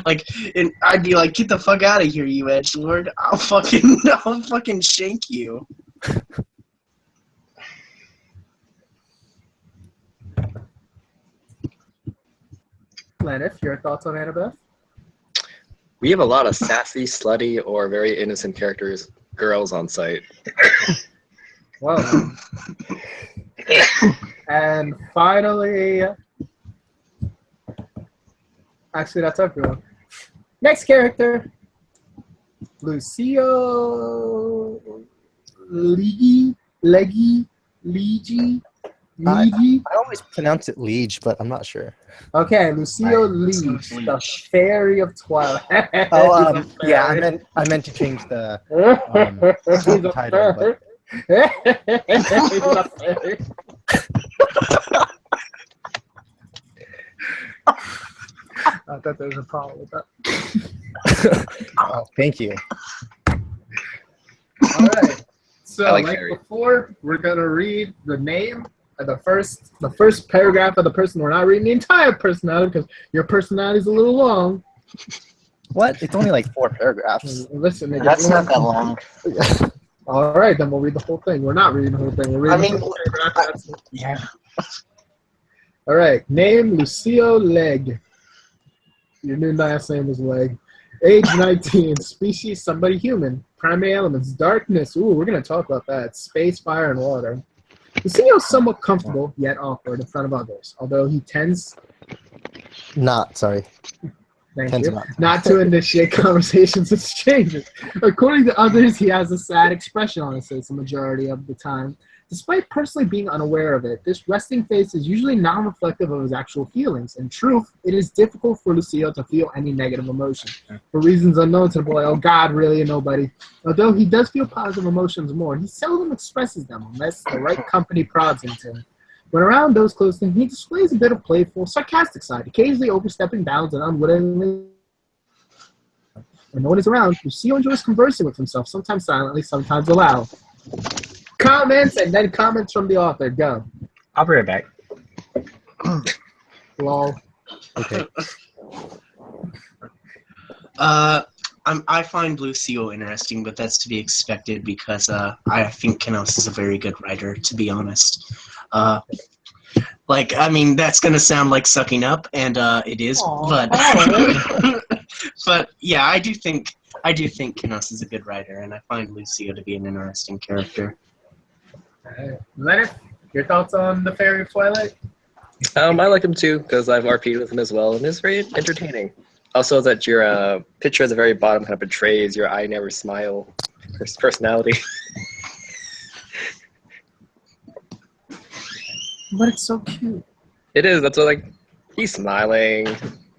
Like, and I'd be like, get the fuck out of here, you edgelord. I'll fucking shank you. Lenif, your thoughts on Annabeth? We have a lot of sassy, slutty, or very innocent girls on site. Well, and finally, actually, that's everyone. Next character, Lucio Ligi. I always pronounce it Liege, but I'm not sure. Okay, Lucio Liege, the Fairy of Twilight. Yeah, I meant to change the title, but I thought there was a problem with that. Oh, thank you. All right. So, like Fairy. before, we're gonna read the name of the first paragraph of the person. We're not reading the entire personality because your personality is a little long. What? It's only like 4 paragraphs. Listen, nigga, That's not that long. All right, then we'll read the whole thing. We're not reading the whole thing. We're reading the whole thing. Yeah. All right. Name Lucio Leg. Your new last name is Leg. Age 19. Species somebody human. Primary elements darkness. Ooh, we're gonna talk about that. Space, fire, and water. Lucio's somewhat comfortable yet awkward in front of others, although he tends. Thank you. Not to initiate conversations with strangers. According to others, he has a sad expression on his face the majority of the time. Despite personally being unaware of it, this resting face is usually non-reflective of his actual feelings. In truth, it is difficult for Lucio to feel any negative emotion. For reasons unknown to the boy, oh God, really nobody. Although he does feel positive emotions more, he seldom expresses them unless the right company prods him to. When around those close to him, he displays a bit of playful, sarcastic side, occasionally overstepping bounds and unwittingly. When no one is around, Lucio enjoys conversing with himself, sometimes silently, sometimes aloud. Comments and then comments from the author. Go. I'll be right back. Lol. Okay. I find Lucio interesting, but that's to be expected because I think Kenos is a very good writer, to be honest. That's gonna sound like sucking up, and it is, but but yeah, I do think Kenos is a good writer, and I find Lucio to be an interesting character. Lenny, your thoughts on the Fairy of Twilight? I like him too because I've RP'd with him as well, and it's very entertaining. Also, that your picture at the very bottom kind of betrays your "I never smile" personality. But it's so cute. It is. That's what, he's smiling.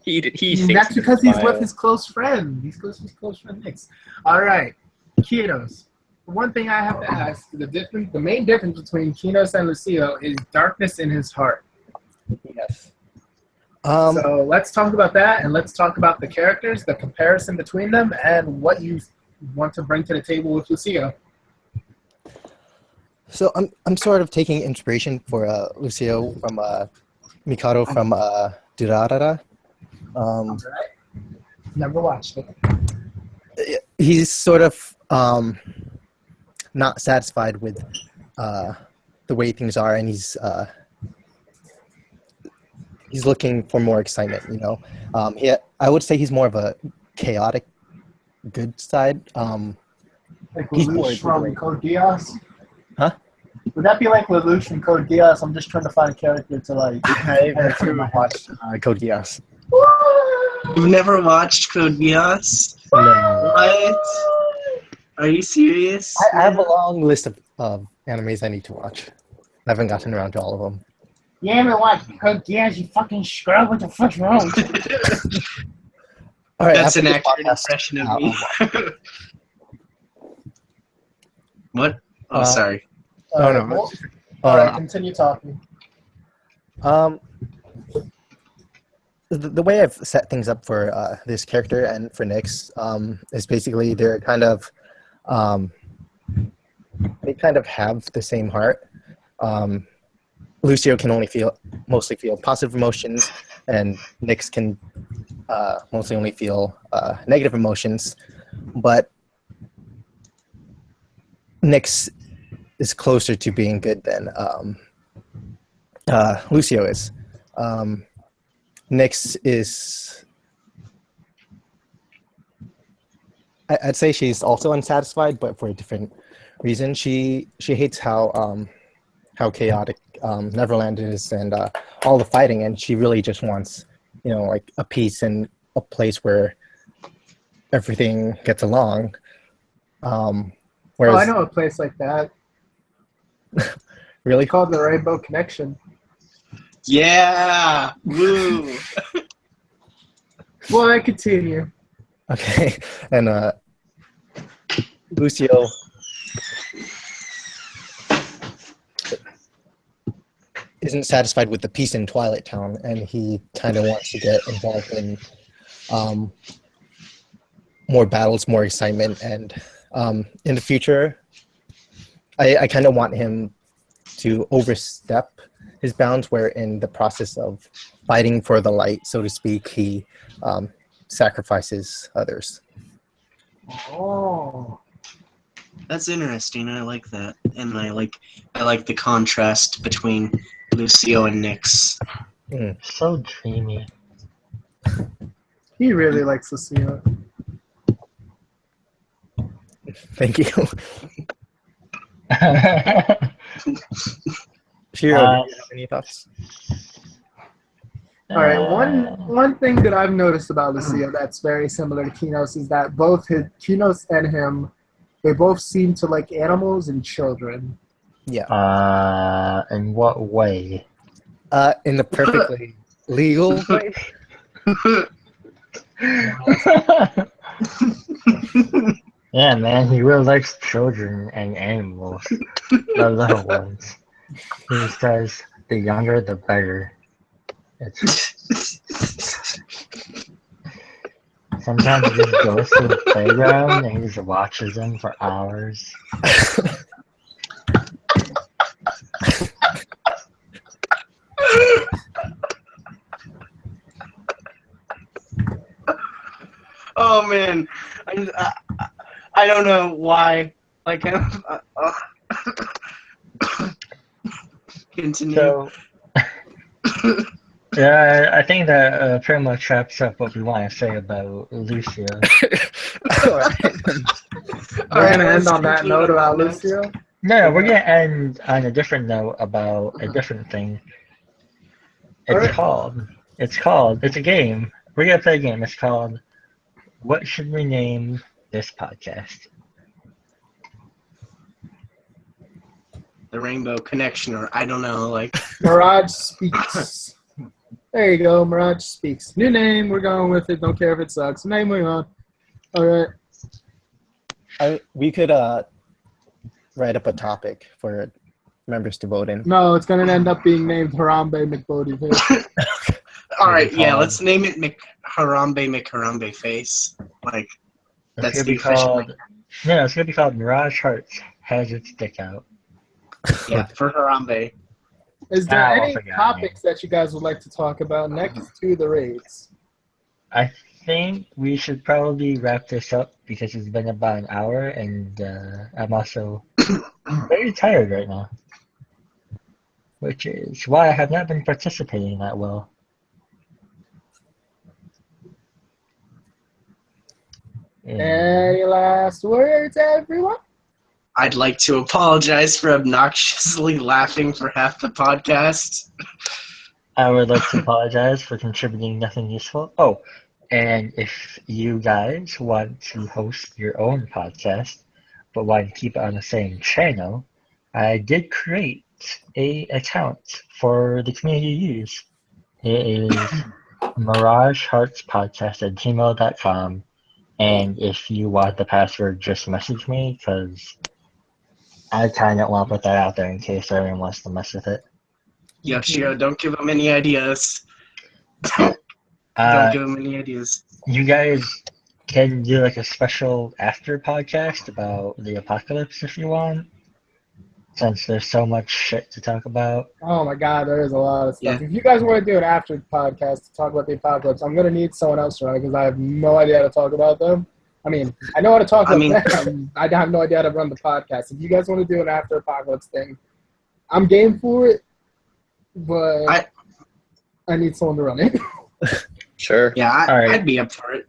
He thinks That's because he's smile. with his close friend. He's close with his close friend Nix. All right, Kenos. One thing I have to ask: the main difference between Kenos and Lucio is darkness in his heart. Yes. So let's talk about that, and let's talk about the characters, the comparison between them, and what you want to bring to the table with Lucio. So I'm sort of taking inspiration for Lucio from Mikado from Durarara. All right. Never watched it. He's sort of not satisfied with the way things are, and he's looking for more excitement. I would say he's more of a chaotic, good side. Like He's Lelouch from Code Geass? Huh? Would that be like Lelouch from Code Geass? I'm just trying to find a character to like. I've never watched Code Geass. You've never watched Code Geass? No. What? Are you serious? I have a long list of animes I need to watch. I haven't gotten around to all of them. You haven't watched Code Geass, you fucking scrub. What the fuck's wrong? All right, That's after an this accurate podcast, impression of me. What? Oh, sorry. no. All right, continue talking. The way I've set things up for this character and for Nyx is basically they're kind of have the same heart. Lucio can mostly feel positive emotions, and Nyx can mostly only feel negative emotions. But Nyx is closer to being good than Lucio is. Nyx is, I'd say she's also unsatisfied, but for a different reason. She hates how chaotic Neverland is and all the fighting, and she really just wants, like a peace and a place where everything gets along. Whereas, I know a place like that. Really? It's called the Rainbow Connection. Yeah! Woo! Well, I continue. Okay, and Lucio isn't satisfied with the peace in Twilight Town, and he kind of wants to get involved in more battles, more excitement, and in the future, I kind of want him to overstep his bounds, where in the process of fighting for the light, so to speak, he sacrifices others. Oh. That's interesting. I like that, and I like the contrast between Lucio and Nyx. So dreamy. He really likes Lucio. Thank you. Shiro, do you have any thoughts? All right, one thing that I've noticed about Lucio that's very similar to Kinos is that both Kinos and him, they both seem to like animals and children. Yeah. In what way? In the perfectly legal way. Yeah, man, he really likes children and animals, the little ones. He says the younger the better. Sometimes he just goes to the playground and he just watches them for hours. Oh man, I don't know why. Like, continue. So, yeah, I think that pretty much wraps up what we want to say about Lucio. We're gonna end on that note about Lucio. No, we're gonna end on a different note about a different thing. It's a game. We're gonna play a game. It's called What Should We Name This Podcast? The Rainbow Connection, or I don't know, like Mirage Speaks. There you go, Mirage Speaks. New name, we're going with it. Don't care if it sucks. Name, we're on. All right. We could write up a topic for members to vote in. No, it's gonna end up being named Harambe McBodie. All right, yeah, let's name it Harambe Face. Like, that's the official. No, it's gonna be called Mirage Hearts Has Its Dick Out. Yeah, for Harambe. Is there any topics that you guys would like to talk about next to the raids? I think we should probably wrap this up because it's been about an hour and I'm also very tired right now. Which is why I have not been participating that well. Any last words, everyone? I'd like to apologize for obnoxiously laughing for half the podcast. I would like to apologize for contributing nothing useful. Oh, and if you guys want to host your own podcast, but want to keep it on the same channel, I did create a account for the community to use. It is mirageheartspodcast@gmail.com, and if you want the password, just message me, because I kind of want to put that out there in case everyone wants to mess with it. Yo, Shiro, don't give him any ideas. Don't give him any ideas. You guys can do like a special after podcast about the apocalypse if you want, since there's so much shit to talk about. Oh my god, there is a lot of stuff. Yeah. If you guys want to do an after podcast to talk about the apocalypse, I'm going to need someone else to run it because I have no idea how to talk about them. I mean, I know how to talk about them. I have no idea how to run the podcast. If you guys want to do an after apocalypse thing, I'm game for it, but I need someone to run it. Sure. Yeah, Alright. I'd be up for it.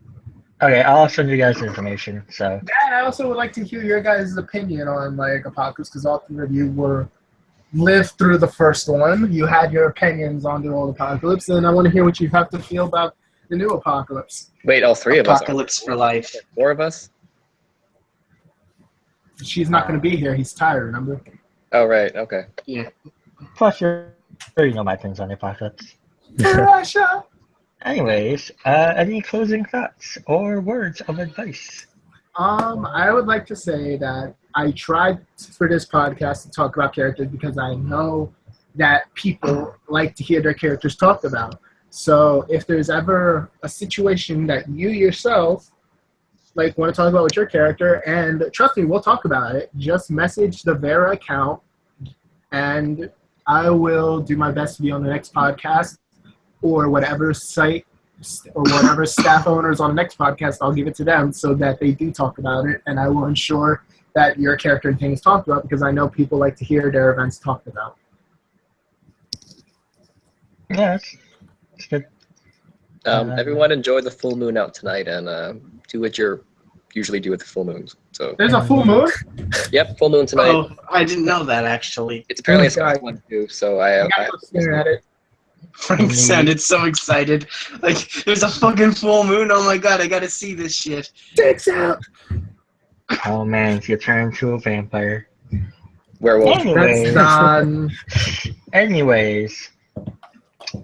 Okay, I'll send you guys the information. So And I also would like to hear your guys' opinion on like apocalypse because all three of you lived through the first one. You had your opinions on the old apocalypse, and I want to hear what you have to feel about the new apocalypse. Wait, all three of us? Apocalypse for life. Four of us? She's not going to be here. He's tired, remember? Oh, right. Okay. Yeah. plus you already know my things on the apocalypse. Russia! Anyways, any closing thoughts or words of advice? I would like to say that I tried for this podcast to talk about characters because I know that people like to hear their characters talked about. So if there's ever a situation that you yourself like want to talk about with your character, and trust me, we'll talk about it, just message the Veara account and I will do my best to be on the next podcast or whatever site or whatever staff owners on the next podcast, I'll give it to them so that they do talk about it, and I will ensure that your character and things talked about, because I know people like to hear their events talked about. Yeah, it's good. Everyone enjoy the full moon out tonight and do what you usually do with the full moons. So There's a full moon? yep, full moon tonight. Oh, I didn't know that actually. It's apparently a Oh my soft God. one too. So I gotta go stare at it. Frank sounded so excited. Like, there's a fucking full moon. Oh my god, I gotta see this shit. Dicks out! Oh man, you turn into a vampire. werewolf. That's Anyways, done. anyways,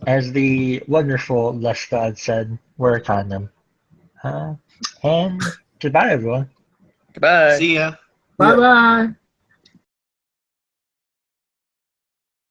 as the wonderful Lescott said, wear a condom. And goodbye, everyone. Goodbye. See ya. Bye-bye.